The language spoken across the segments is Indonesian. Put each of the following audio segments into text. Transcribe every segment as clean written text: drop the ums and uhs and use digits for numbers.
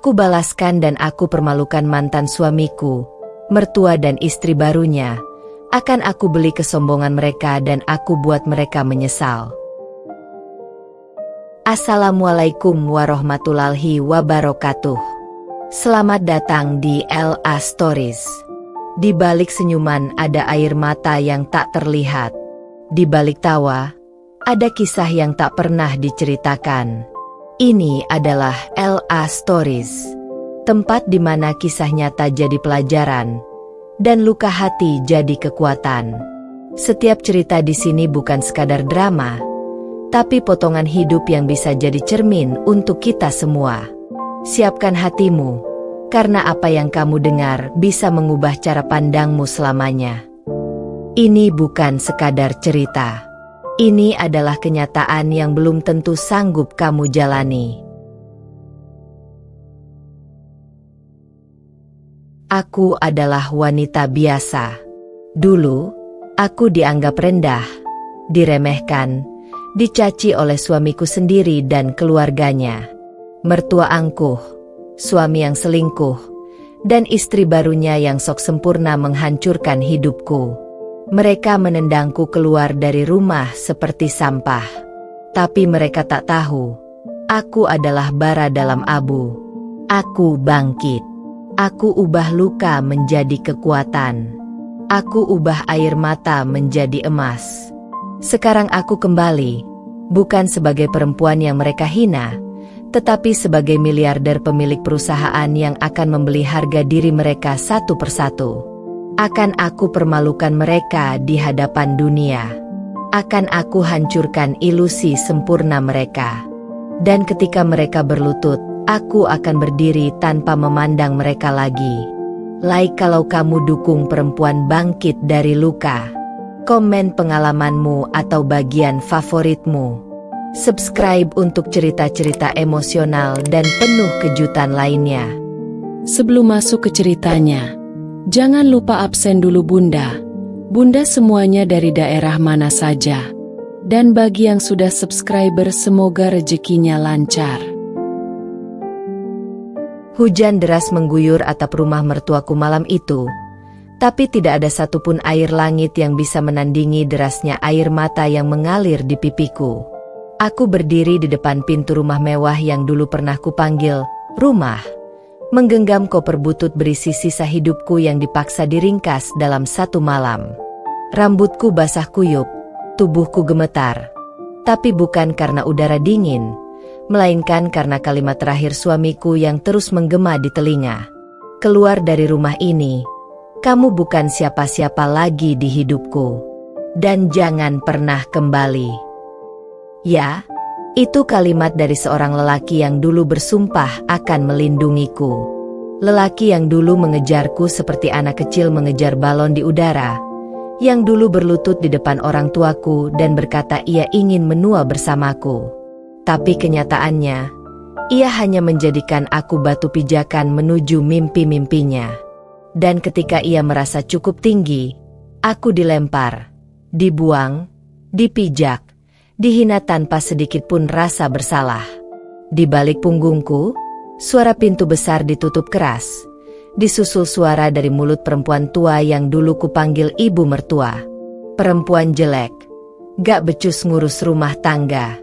Aku balaskan dan aku permalukan mantan suamiku, mertua dan istri barunya. Akan aku beli kesombongan mereka dan aku buat mereka menyesal. Assalamualaikum warahmatullahi wabarakatuh. Selamat datang di LA Stories. Di balik senyuman ada air mata yang tak terlihat. Di balik tawa, ada kisah yang tak pernah diceritakan. Ini adalah LA Stories, tempat di mana kisah nyata jadi pelajaran dan luka hati jadi kekuatan. Setiap cerita di sini bukan sekadar drama, tapi potongan hidup yang bisa jadi cermin untuk kita semua. Siapkan hatimu, karena apa yang kamu dengar bisa mengubah cara pandangmu selamanya. Ini bukan sekadar cerita. Ini adalah kenyataan yang belum tentu sanggup kamu jalani. Aku adalah wanita biasa. Dulu, aku dianggap rendah, diremehkan, dicaci oleh suamiku sendiri dan keluarganya. Mertua angkuh, suami yang selingkuh, dan istri barunya yang sok sempurna menghancurkan hidupku. Mereka menendangku keluar dari rumah seperti sampah. Tapi mereka tak tahu, aku adalah bara dalam abu. Aku bangkit. Aku ubah luka menjadi kekuatan. Aku ubah air mata menjadi emas. Sekarang aku kembali, bukan sebagai perempuan yang mereka hina, tetapi sebagai miliarder pemilik perusahaan yang akan membeli harga diri mereka satu persatu. Akan aku permalukan mereka di hadapan dunia. Akan aku hancurkan ilusi sempurna mereka. Dan ketika mereka berlutut, aku akan berdiri tanpa memandang mereka lagi. Like kalau kamu dukung perempuan bangkit dari luka. Komen pengalamanmu atau bagian favoritmu. Subscribe untuk cerita-cerita emosional dan penuh kejutan lainnya. Sebelum masuk ke ceritanya, jangan lupa absen dulu Bunda. Bunda semuanya dari daerah mana saja. Dan bagi yang sudah subscriber semoga rezekinya lancar. Hujan deras mengguyur atap rumah mertuaku malam itu. Tapi tidak ada satupun air langit yang bisa menandingi derasnya air mata yang mengalir di pipiku. Aku berdiri di depan pintu rumah mewah yang dulu pernah kupanggil rumah. Menggenggam koper butut berisi sisa hidupku yang dipaksa diringkas dalam satu malam. Rambutku basah kuyup, tubuhku gemetar. Tapi bukan karena udara dingin, melainkan karena kalimat terakhir suamiku yang terus menggema di telinga. Keluar dari rumah ini. Kamu bukan siapa-siapa lagi di hidupku. Dan jangan pernah kembali. Ya, itu kalimat dari seorang lelaki yang dulu bersumpah akan melindungiku. Lelaki yang dulu mengejarku seperti anak kecil mengejar balon di udara. Yang dulu berlutut di depan orang tuaku dan berkata ia ingin menua bersamaku. Tapi kenyataannya, ia hanya menjadikan aku batu pijakan menuju mimpi-mimpinya. Dan ketika ia merasa cukup tinggi, aku dilempar, dibuang, dipijak, dihina tanpa sedikit pun rasa bersalah. Di balik punggungku, suara pintu besar ditutup keras, disusul suara dari mulut perempuan tua yang dulu kupanggil ibu mertua. Perempuan jelek, gak becus ngurus rumah tangga.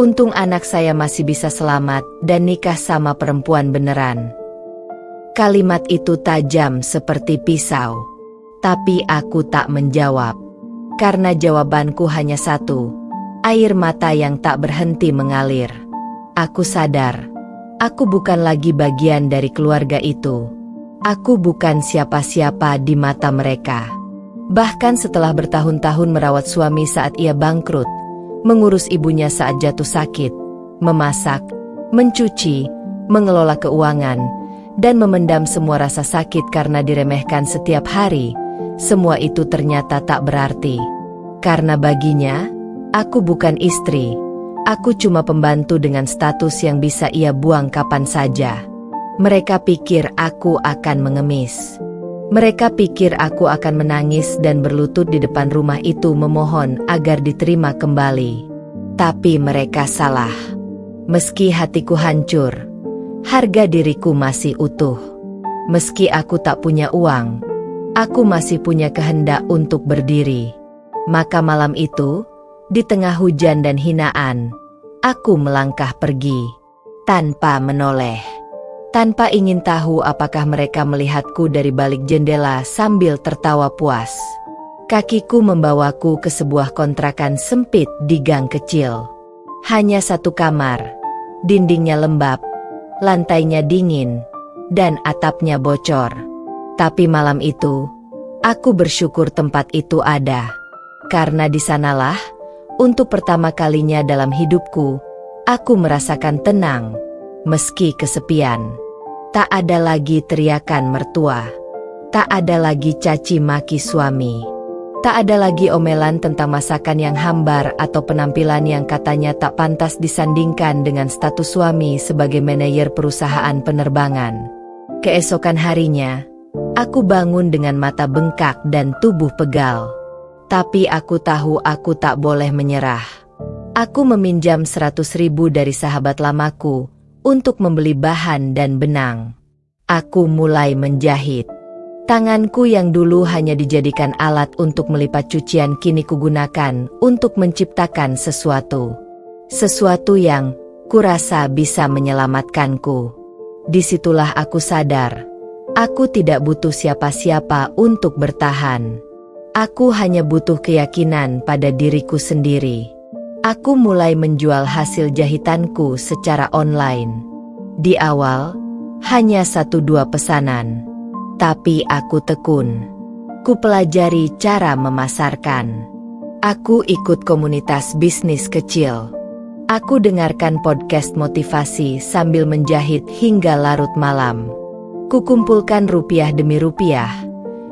Untung anak saya masih bisa selamat dan nikah sama perempuan beneran. Kalimat itu tajam seperti pisau. Tapi aku tak menjawab. Karena jawabanku hanya satu. Air mata yang tak berhenti mengalir. Aku sadar. Aku bukan lagi bagian dari keluarga itu. Aku bukan siapa-siapa di mata mereka. Bahkan setelah bertahun-tahun merawat suami saat ia bangkrut, mengurus ibunya saat jatuh sakit, memasak, mencuci, mengelola keuangan, dan memendam semua rasa sakit karena diremehkan setiap hari, semua itu ternyata tak berarti. Karena baginya, aku bukan istri, aku cuma pembantu dengan status yang bisa ia buang kapan saja. Mereka pikir aku akan mengemis. Mereka pikir aku akan menangis dan berlutut di depan rumah itu memohon agar diterima kembali. Tapi mereka salah. Meski hatiku hancur, Harga diriku masih utuh. Meski aku tak punya uang, aku masih punya kehendak untuk berdiri. Maka malam itu, di tengah hujan dan hinaan, aku melangkah pergi, tanpa menoleh. Tanpa ingin tahu apakah mereka melihatku dari balik jendela sambil tertawa puas. Kakiku membawaku ke sebuah kontrakan sempit di gang kecil. Hanya satu kamar, dindingnya lembab, lantainya dingin, dan atapnya bocor. Tapi malam itu, aku bersyukur tempat itu ada. Karena di sanalah, untuk pertama kalinya dalam hidupku, aku merasakan tenang, meski kesepian. Tak ada lagi teriakan mertua. Tak ada lagi caci maki suami. Tak ada lagi omelan tentang masakan yang hambar atau penampilan yang katanya tak pantas disandingkan dengan status suami sebagai manajer perusahaan penerbangan. Keesokan harinya, aku bangun dengan mata bengkak dan tubuh pegal. Tapi aku tahu aku tak boleh menyerah. Aku meminjam 100.000 dari sahabat lamaku untuk membeli bahan dan benang. Aku mulai menjahit. Tanganku yang dulu hanya dijadikan alat untuk melipat cucian kini kugunakan untuk menciptakan sesuatu. Sesuatu yang kurasa bisa menyelamatkanku. Disitulah aku sadar, aku tidak butuh siapa-siapa untuk bertahan. Aku hanya butuh keyakinan pada diriku sendiri. Aku mulai menjual hasil jahitanku secara online. Di awal, hanya 1-2 pesanan. Tapi aku tekun. Ku pelajari cara memasarkan. Aku ikut komunitas bisnis kecil. Aku dengarkan podcast motivasi sambil menjahit hingga larut malam. Ku kumpulkan rupiah demi rupiah,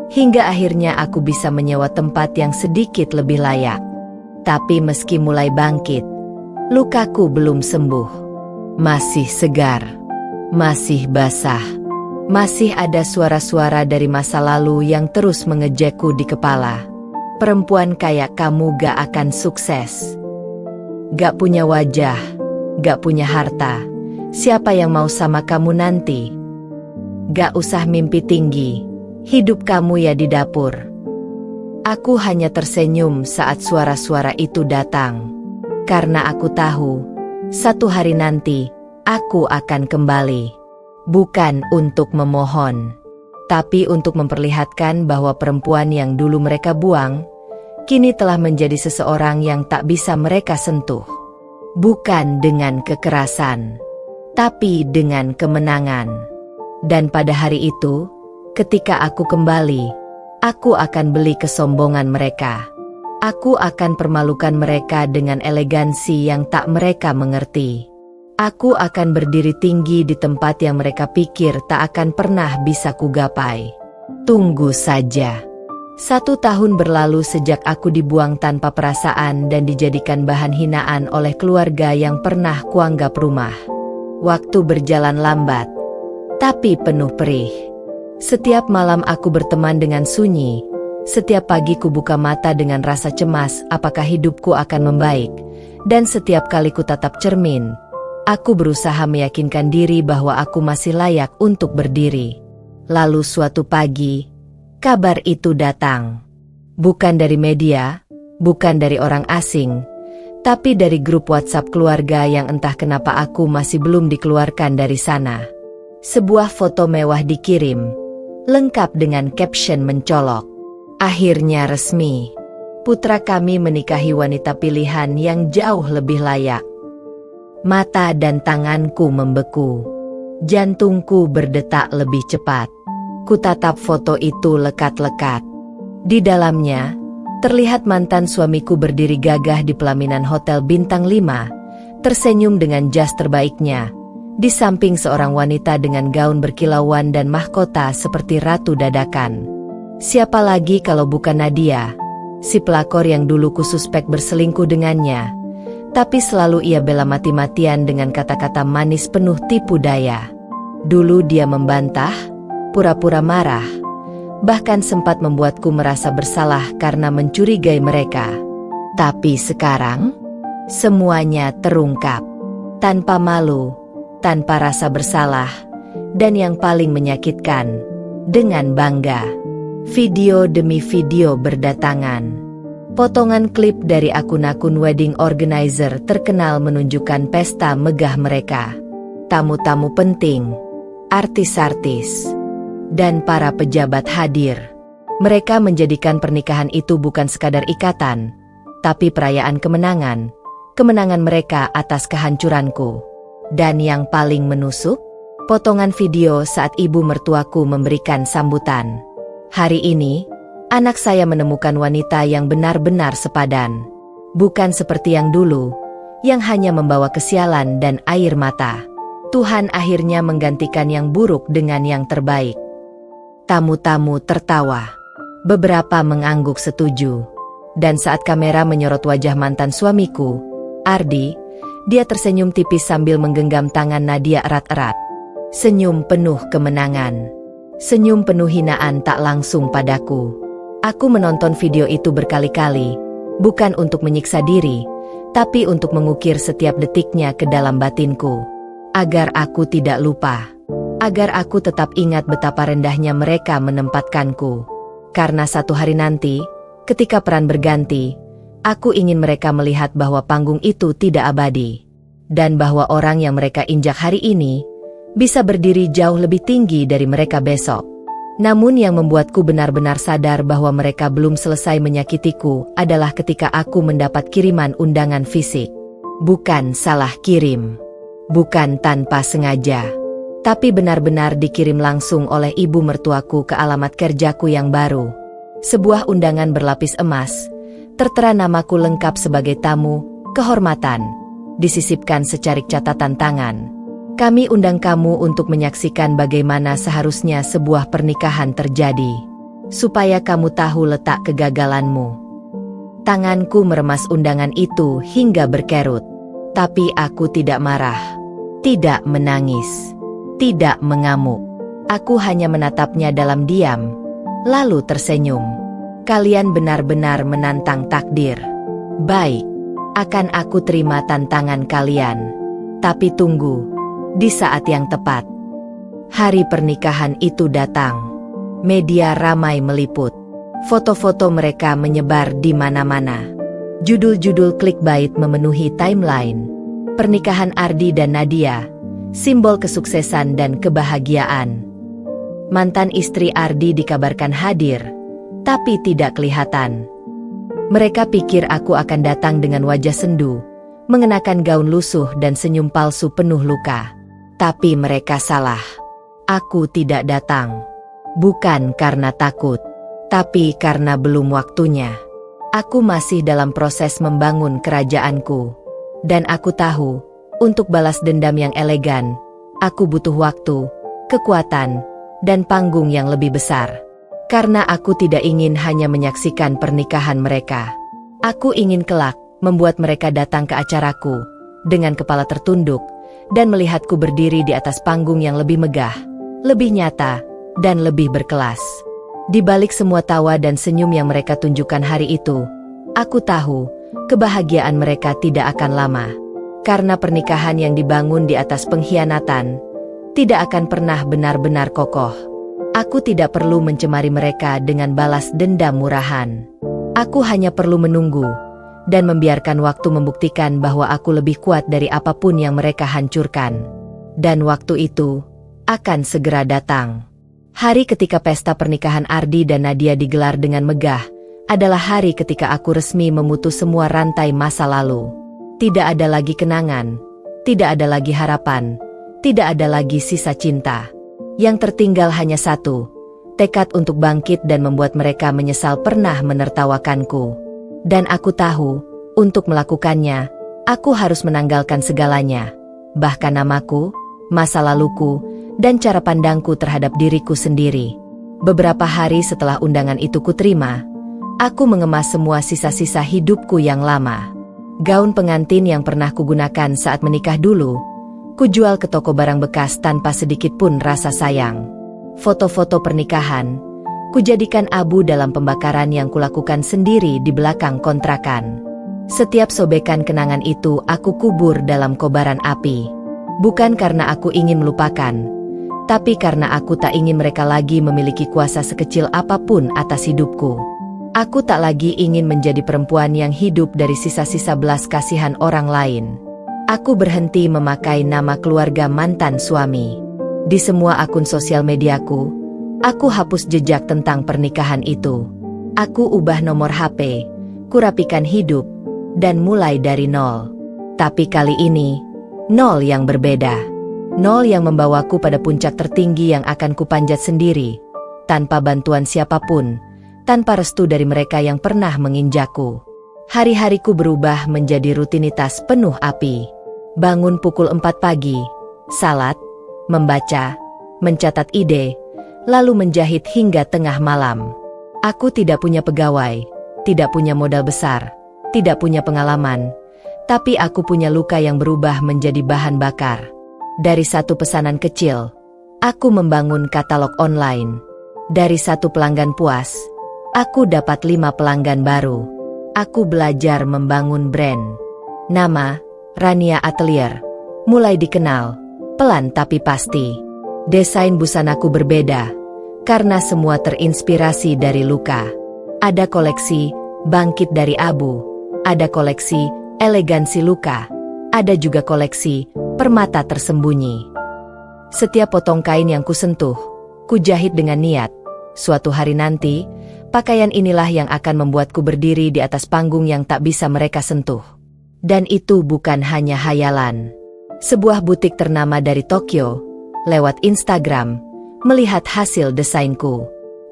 hingga akhirnya aku bisa menyewa tempat yang sedikit lebih layak. Tapi meski mulai bangkit, lukaku belum sembuh. Masih segar, masih basah. Masih ada suara-suara dari masa lalu yang terus mengejekku di kepala. Perempuan kayak kamu gak akan sukses. Gak punya wajah, gak punya harta. Siapa yang mau sama kamu nanti? Gak usah mimpi tinggi, hidup kamu ya di dapur. Aku hanya tersenyum saat suara-suara itu datang. Karena aku tahu, satu hari nanti, aku akan kembali. Bukan untuk memohon, tapi untuk memperlihatkan bahwa perempuan yang dulu mereka buang, kini telah menjadi seseorang yang tak bisa mereka sentuh. Bukan dengan kekerasan, tapi dengan kemenangan. Dan pada hari itu, ketika aku kembali, aku akan beli kesombongan mereka. Aku akan permalukan mereka dengan elegansi yang tak mereka mengerti. Aku akan berdiri tinggi di tempat yang mereka pikir tak akan pernah bisa kugapai. Tunggu saja. 1 tahun berlalu sejak aku dibuang tanpa perasaan dan dijadikan bahan hinaan oleh keluarga yang pernah kuanggap rumah. Waktu berjalan lambat, tapi penuh perih. Setiap malam aku berteman dengan sunyi. Setiap pagi ku buka mata dengan rasa cemas apakah hidupku akan membaik. Dan setiap kali ku tatap cermin, aku berusaha meyakinkan diri bahwa aku masih layak untuk berdiri. Lalu suatu pagi, kabar itu datang. Bukan dari media, bukan dari orang asing, tapi dari grup WhatsApp keluarga yang entah kenapa aku masih belum dikeluarkan dari sana. Sebuah foto mewah dikirim, lengkap dengan caption mencolok. Akhirnya resmi, putra kami menikahi wanita pilihan yang jauh lebih layak. Mata dan tanganku membeku. Jantungku berdetak lebih cepat. Kutatap foto itu lekat-lekat. Di dalamnya, terlihat mantan suamiku berdiri gagah di pelaminan hotel bintang 5, tersenyum dengan jas terbaiknya, di samping seorang wanita dengan gaun berkilauan dan mahkota seperti ratu dadakan. Siapa lagi kalau bukan Nadia, si pelakor yang dulu kususpek berselingkuh dengannya. Tapi selalu ia bela mati-matian dengan kata-kata manis penuh tipu daya. Dulu dia membantah, pura-pura marah, bahkan sempat membuatku merasa bersalah karena mencurigai mereka. Tapi sekarang, semuanya terungkap. Tanpa malu, tanpa rasa bersalah, dan yang paling menyakitkan, dengan bangga. Video demi video berdatangan. Potongan klip dari akun-akun wedding organizer terkenal menunjukkan pesta megah mereka. Tamu-tamu penting, artis-artis, dan para pejabat hadir. Mereka menjadikan pernikahan itu bukan sekadar ikatan, tapi perayaan kemenangan. Kemenangan mereka atas kehancuranku. Dan yang paling menusuk, potongan video saat ibu mertuaku memberikan sambutan. Hari ini, anak saya menemukan wanita yang benar-benar sepadan. Bukan seperti yang dulu, yang hanya membawa kesialan dan air mata. Tuhan akhirnya menggantikan yang buruk dengan yang terbaik. Tamu-tamu tertawa. Beberapa mengangguk setuju. Dan saat kamera menyorot wajah mantan suamiku, Ardi, dia tersenyum tipis sambil menggenggam tangan Nadia erat-erat. Senyum penuh kemenangan. Senyum penuh hinaan tak langsung padaku. Aku menonton video itu berkali-kali, bukan untuk menyiksa diri, tapi untuk mengukir setiap detiknya ke dalam batinku. Agar aku tidak lupa. Agar aku tetap ingat betapa rendahnya mereka menempatkanku. Karena satu hari nanti, ketika peran berganti, aku ingin mereka melihat bahwa panggung itu tidak abadi. Dan bahwa orang yang mereka injak hari ini, bisa berdiri jauh lebih tinggi dari mereka besok. Namun yang membuatku benar-benar sadar bahwa mereka belum selesai menyakitiku adalah ketika aku mendapat kiriman undangan fisik. Bukan salah kirim. Bukan tanpa sengaja. Tapi benar-benar dikirim langsung oleh ibu mertuaku ke alamat kerjaku yang baru. Sebuah undangan berlapis emas, tertera namaku lengkap sebagai tamu, kehormatan. Disisipkan secarik catatan tangan. Kami undang kamu untuk menyaksikan bagaimana seharusnya sebuah pernikahan terjadi. Supaya kamu tahu letak kegagalanmu. Tanganku meremas undangan itu hingga berkerut. Tapi aku tidak marah. Tidak menangis. Tidak mengamuk. Aku hanya menatapnya dalam diam. Lalu tersenyum. Kalian benar-benar menantang takdir. Baik. Akan aku terima tantangan kalian. Tapi tunggu. Di saat yang tepat, hari pernikahan itu datang. Media ramai meliput. Foto-foto mereka menyebar di mana-mana. Judul-judul clickbait memenuhi timeline. Pernikahan Ardi dan Nadia, simbol kesuksesan dan kebahagiaan. Mantan istri Ardi dikabarkan hadir, tapi tidak kelihatan. Mereka pikir aku akan datang dengan wajah sendu, mengenakan gaun lusuh dan senyum palsu penuh luka. Tapi mereka salah. Aku tidak datang. Bukan karena takut, tapi karena belum waktunya. Aku masih dalam proses membangun kerajaanku. Dan aku tahu, untuk balas dendam yang elegan, aku butuh waktu, kekuatan, dan panggung yang lebih besar. Karena aku tidak ingin hanya menyaksikan pernikahan mereka. Aku ingin kelak membuat mereka datang ke acaraku, dengan kepala tertunduk, dan melihatku berdiri di atas panggung yang lebih megah, lebih nyata, dan lebih berkelas. Di balik semua tawa dan senyum yang mereka tunjukkan hari itu, aku tahu, kebahagiaan mereka tidak akan lama. Karena pernikahan yang dibangun di atas pengkhianatan, tidak akan pernah benar-benar kokoh. Aku tidak perlu mencemari mereka dengan balas dendam murahan. Aku hanya perlu menunggu, dan membiarkan waktu membuktikan bahwa aku lebih kuat dari apapun yang mereka hancurkan. Dan waktu itu akan segera datang. Hari ketika pesta pernikahan Ardi dan Nadia digelar dengan megah, adalah hari ketika aku resmi memutus semua rantai masa lalu. Tidak ada lagi kenangan, tidak ada lagi harapan, tidak ada lagi sisa cinta. Yang tertinggal hanya satu, tekad untuk bangkit dan membuat mereka menyesal pernah menertawakanku. Dan aku tahu, untuk melakukannya, aku harus menanggalkan segalanya. Bahkan namaku, masa laluku, dan cara pandangku terhadap diriku sendiri. Beberapa hari setelah undangan itu kuterima, aku mengemas semua sisa-sisa hidupku yang lama. Gaun pengantin yang pernah kugunakan saat menikah dulu, kujual ke toko barang bekas tanpa sedikit pun rasa sayang. Foto-foto pernikahan, kujadikan abu dalam pembakaran yang kulakukan sendiri di belakang kontrakan. Setiap sobekan kenangan itu aku kubur dalam kobaran api. Bukan karena aku ingin melupakan, tapi karena aku tak ingin mereka lagi memiliki kuasa sekecil apapun atas hidupku. Aku tak lagi ingin menjadi perempuan yang hidup dari sisa-sisa belas kasihan orang lain. Aku berhenti memakai nama keluarga mantan suami. Di semua akun sosial mediaku, aku hapus jejak tentang pernikahan itu. Aku ubah nomor HP, kurapikan hidup, dan mulai dari nol. Tapi kali ini, nol yang berbeda. Nol yang membawaku pada puncak tertinggi yang akan kupanjat sendiri, tanpa bantuan siapapun, tanpa restu dari mereka yang pernah menginjakku. Hari-hariku berubah menjadi rutinitas penuh api. Bangun pukul 4 pagi, salat, membaca, mencatat ide, lalu menjahit hingga tengah malam. Aku tidak punya pegawai, tidak punya modal besar, tidak punya pengalaman, tapi aku punya luka yang berubah menjadi bahan bakar. Dari satu pesanan kecil, aku membangun katalog online. Dari satu pelanggan puas, aku dapat 5 pelanggan baru. Aku belajar membangun brand. Nama, Rania Atelier, mulai dikenal, pelan tapi pasti. Desain busanaku berbeda, karena semua terinspirasi dari luka. Ada koleksi, bangkit dari abu. Ada koleksi, elegansi luka. Ada juga koleksi, permata tersembunyi. Setiap potong kain yang kusentuh, kujahit dengan niat. Suatu hari nanti, pakaian inilah yang akan membuatku berdiri di atas panggung yang tak bisa mereka sentuh. Dan itu bukan hanya hayalan. Sebuah butik ternama dari Tokyo, lewat Instagram, melihat hasil desainku.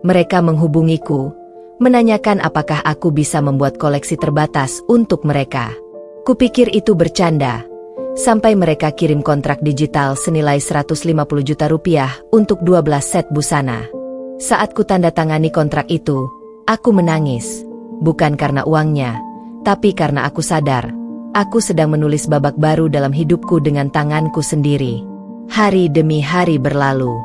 Mereka menghubungiku, menanyakan apakah aku bisa membuat koleksi terbatas untuk mereka. Kupikir itu bercanda, sampai mereka kirim kontrak digital senilai 150 juta rupiah untuk 12 set busana. Saat kutandatangani kontrak itu, aku menangis, bukan karena uangnya, tapi karena aku sadar, aku sedang menulis babak baru dalam hidupku dengan tanganku sendiri. Hari demi hari berlalu.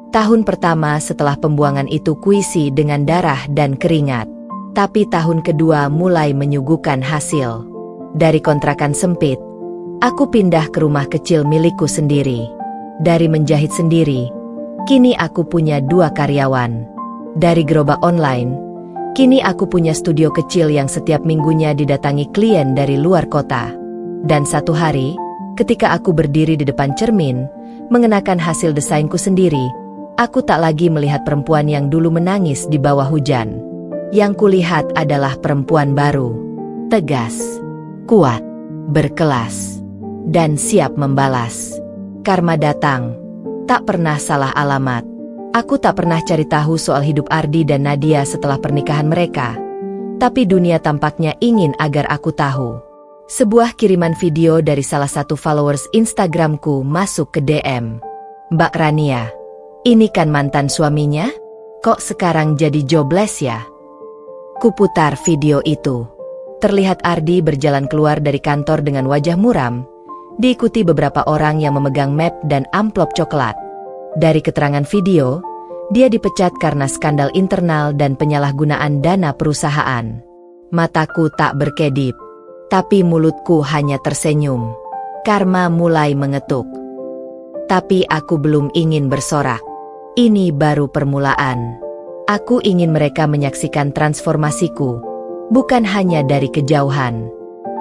Tahun pertama setelah pembuangan itu kuisi dengan darah dan keringat. Tapi tahun kedua mulai menyuguhkan hasil. Dari kontrakan sempit, aku pindah ke rumah kecil milikku sendiri. Dari menjahit sendiri, kini aku punya 2 karyawan. Dari gerobak online, kini aku punya studio kecil yang setiap minggunya didatangi klien dari luar kota. Dan satu hari, ketika aku berdiri di depan cermin, mengenakan hasil desainku sendiri, aku tak lagi melihat perempuan yang dulu menangis di bawah hujan. Yang kulihat adalah perempuan baru, tegas, kuat, berkelas, dan siap membalas. Karma datang, tak pernah salah alamat. Aku tak pernah cari tahu soal hidup Ardi dan Nadia setelah pernikahan mereka. Tapi dunia tampaknya ingin agar aku tahu. Sebuah kiriman video dari salah satu followers Instagramku masuk ke DM. "Mbak Rania, ini kan mantan suaminya? Kok sekarang jadi jobless ya?" Kuputar video itu. Terlihat Ardi berjalan keluar dari kantor dengan wajah muram, diikuti beberapa orang yang memegang map dan amplop coklat. Dari keterangan video, dia dipecat karena skandal internal dan penyalahgunaan dana perusahaan. Mataku tak berkedip, tapi mulutku hanya tersenyum. Karma mulai mengetuk. Tapi aku belum ingin bersorak. Ini baru permulaan. Aku ingin mereka menyaksikan transformasiku, bukan hanya dari kejauhan.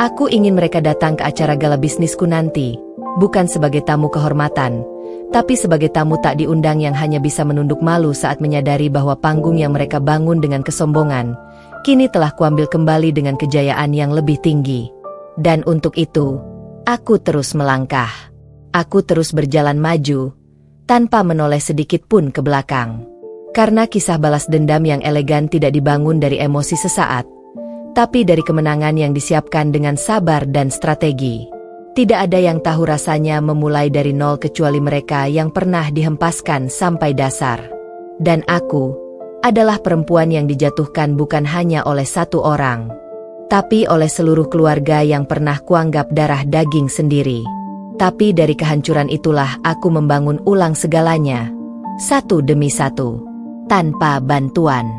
Aku ingin mereka datang ke acara gala bisnisku nanti, bukan sebagai tamu kehormatan, tapi sebagai tamu tak diundang yang hanya bisa menunduk malu saat menyadari bahwa panggung yang mereka bangun dengan kesombongan, kini telah kuambil kembali dengan kejayaan yang lebih tinggi. Dan untuk itu, aku terus melangkah. Aku terus berjalan maju, tanpa menoleh sedikit pun ke belakang. Karena kisah balas dendam yang elegan tidak dibangun dari emosi sesaat, tapi dari kemenangan yang disiapkan dengan sabar dan strategi. Tidak ada yang tahu rasanya memulai dari nol kecuali mereka yang pernah dihempaskan sampai dasar. Dan aku adalah perempuan yang dijatuhkan bukan hanya oleh satu orang, tapi oleh seluruh keluarga yang pernah kuanggap darah daging sendiri. Tapi dari kehancuran itulah aku membangun ulang segalanya, satu demi satu, tanpa bantuan,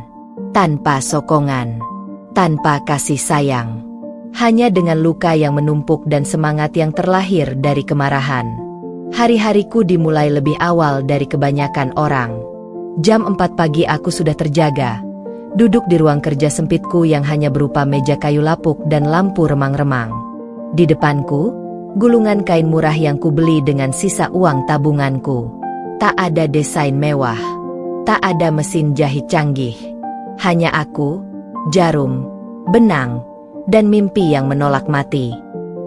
tanpa sokongan, tanpa kasih sayang. Hanya dengan luka yang menumpuk dan semangat yang terlahir dari kemarahan. Hari-hariku dimulai lebih awal dari kebanyakan orang. Jam 4 pagi aku sudah terjaga, duduk di ruang kerja sempitku yang hanya berupa meja kayu lapuk dan lampu remang-remang. Di depanku, gulungan kain murah yang kubeli dengan sisa uang tabunganku. Tak ada desain mewah, tak ada mesin jahit canggih. Hanya aku, jarum, benang, dan mimpi yang menolak mati.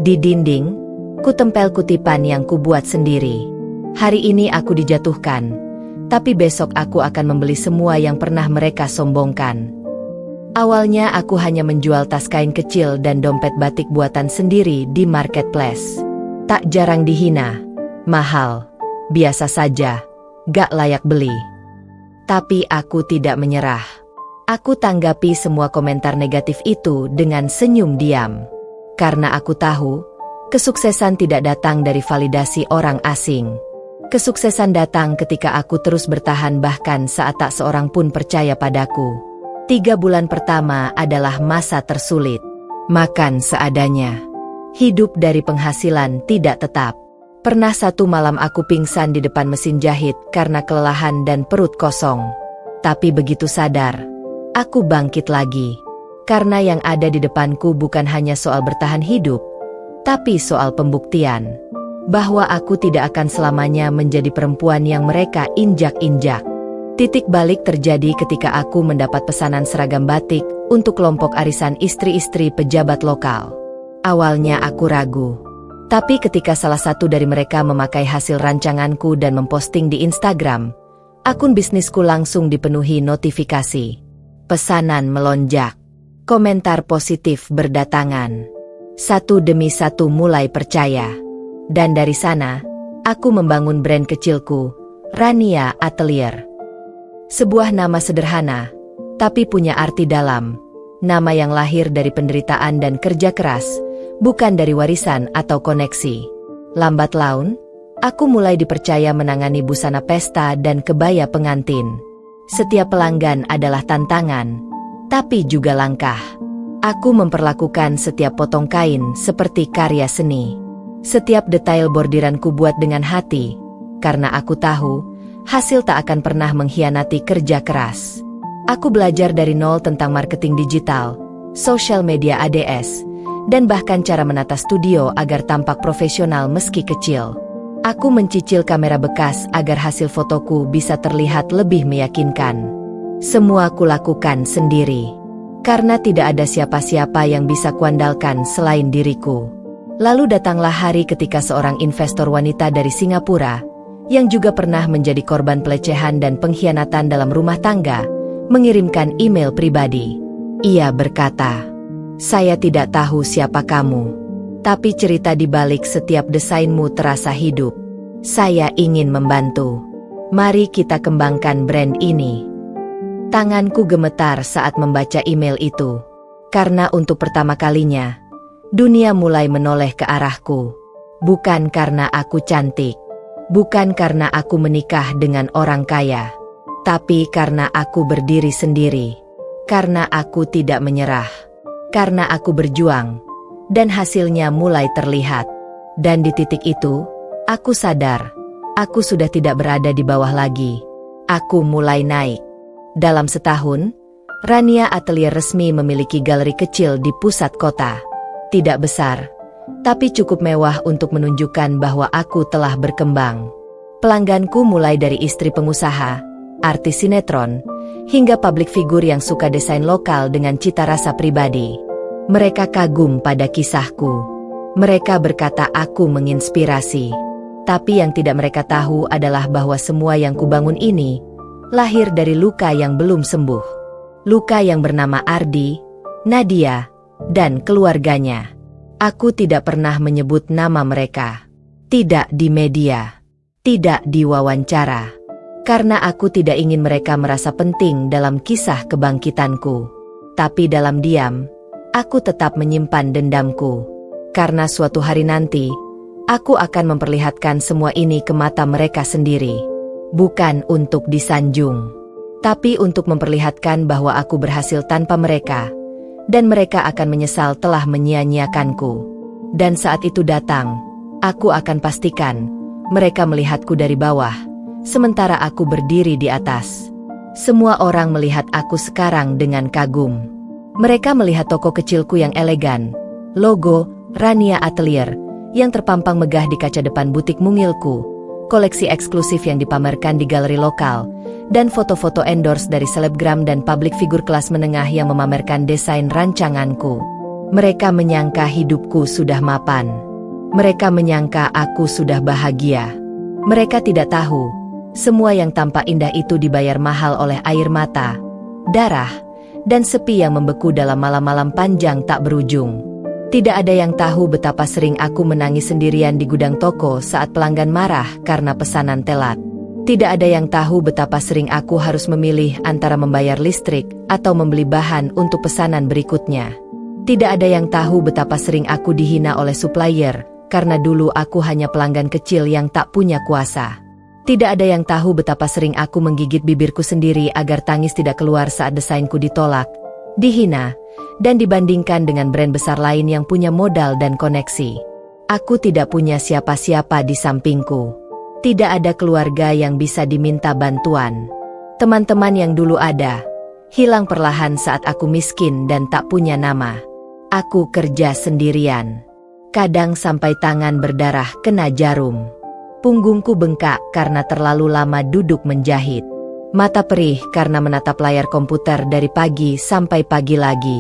Di dinding, kutempel kutipan yang kubuat sendiri. Hari ini aku dijatuhkan, tapi besok aku akan membeli semua yang pernah mereka sombongkan. Awalnya aku hanya menjual tas kain kecil dan dompet batik buatan sendiri di marketplace. Tak jarang dihina, mahal, biasa saja, gak layak beli. Tapi aku tidak menyerah. Aku tanggapi semua komentar negatif itu dengan senyum diam. Karena aku tahu, kesuksesan tidak datang dari validasi orang asing. Kesuksesan datang ketika aku terus bertahan bahkan saat tak seorang pun percaya padaku. 3 bulan pertama adalah masa tersulit. Makan seadanya. Hidup dari penghasilan tidak tetap. Pernah satu malam aku pingsan di depan mesin jahit karena kelelahan dan perut kosong. Tapi begitu sadar, aku bangkit lagi. Karena yang ada di depanku bukan hanya soal bertahan hidup, tapi soal pembuktian bahwa aku tidak akan selamanya menjadi perempuan yang mereka injak-injak. Titik balik terjadi ketika aku mendapat pesanan seragam batik untuk kelompok arisan istri-istri pejabat lokal. Awalnya aku ragu, tapi ketika salah satu dari mereka memakai hasil rancanganku dan memposting di Instagram, akun bisnisku langsung dipenuhi notifikasi. Pesanan melonjak, komentar positif berdatangan. Satu demi satu mulai percaya. Dan dari sana, aku membangun brand kecilku, Rania Atelier. Sebuah nama sederhana, tapi punya arti dalam. Nama yang lahir dari penderitaan dan kerja keras, bukan dari warisan atau koneksi. Lambat laun, aku mulai dipercaya menangani busana pesta dan kebaya pengantin. Setiap pelanggan adalah tantangan, tapi juga langkah. Aku memperlakukan setiap potong kain seperti karya seni. Setiap detail bordiran kubuat dengan hati, karena aku tahu, hasil tak akan pernah mengkhianati kerja keras. Aku belajar dari nol tentang marketing digital, social media ADS, dan bahkan cara menata studio agar tampak profesional meski kecil. Aku mencicil kamera bekas agar hasil fotoku bisa terlihat lebih meyakinkan. Semua kulakukan sendiri, karena tidak ada siapa-siapa yang bisa kuandalkan selain diriku. Lalu datanglah hari ketika seorang investor wanita dari Singapura, yang juga pernah menjadi korban pelecehan dan pengkhianatan dalam rumah tangga, mengirimkan email pribadi. Ia berkata, "Saya tidak tahu siapa kamu. Tapi cerita di balik setiap desainmu terasa hidup. Saya ingin membantu. Mari kita kembangkan brand ini." Tanganku gemetar saat membaca email itu. Karena untuk pertama kalinya, dunia mulai menoleh ke arahku. Bukan karena aku cantik. Bukan karena aku menikah dengan orang kaya. Tapi karena aku berdiri sendiri. Karena aku tidak menyerah. Karena aku berjuang. Dan hasilnya mulai terlihat. Dan di titik itu, aku sadar, aku sudah tidak berada di bawah lagi. Aku mulai naik. Dalam setahun, Rania Atelier resmi memiliki galeri kecil di pusat kota. Tidak besar, tapi cukup mewah untuk menunjukkan bahwa aku telah berkembang. Pelangganku mulai dari istri pengusaha, artis sinetron, hingga publik figur yang suka desain lokal dengan cita rasa pribadi. Mereka kagum pada kisahku. Mereka berkata aku menginspirasi. Tapi yang tidak mereka tahu adalah bahwa semua yang kubangun ini lahir dari luka yang belum sembuh. Luka yang bernama Ardi, Nadia, dan keluarganya. Aku tidak pernah menyebut nama mereka. Tidak di media. Tidak di wawancara. Karena aku tidak ingin mereka merasa penting dalam kisah kebangkitanku. Tapi dalam diam, aku tetap menyimpan dendamku. Karena suatu hari nanti, aku akan memperlihatkan semua ini ke mata mereka sendiri. Bukan untuk disanjung, tapi untuk memperlihatkan bahwa aku berhasil tanpa mereka, dan mereka akan menyesal telah menyia-nyiakanku. Dan saat itu datang, aku akan pastikan Mereka melihatku dari bawah, sementara aku berdiri di atas. Semua orang melihat aku sekarang dengan kagum. Mereka melihat toko kecilku yang elegan, logo Rania Atelier yang terpampang megah di kaca depan butik mungilku, koleksi eksklusif yang dipamerkan di galeri lokal, dan foto-foto endorse dari selebgram dan publik figur kelas menengah yang memamerkan desain rancanganku. Mereka menyangka hidupku sudah mapan. Mereka menyangka aku sudah bahagia. Mereka tidak tahu, semua yang tampak indah itu dibayar mahal oleh air mata, darah, dan sepi yang membeku dalam malam-malam panjang tak berujung. Tidak ada yang tahu betapa sering aku menangis sendirian di gudang toko saat pelanggan marah karena pesanan telat. Tidak ada yang tahu betapa sering aku harus memilih antara membayar listrik atau membeli bahan untuk pesanan berikutnya. Tidak ada yang tahu betapa sering aku dihina oleh supplier, karena dulu aku hanya pelanggan kecil yang tak punya kuasa. Tidak ada yang tahu betapa sering aku menggigit bibirku sendiri agar tangis tidak keluar saat desainku ditolak, dihina, dan dibandingkan dengan brand besar lain yang punya modal dan koneksi. Aku tidak punya siapa-siapa di sampingku. Tidak ada keluarga yang bisa diminta bantuan. Teman-teman yang dulu ada, hilang perlahan saat aku miskin dan tak punya nama. Aku kerja sendirian. Kadang sampai tangan berdarah kena jarum. Punggungku bengkak karena terlalu lama duduk menjahit. Mata perih karena menatap layar komputer dari pagi sampai pagi lagi.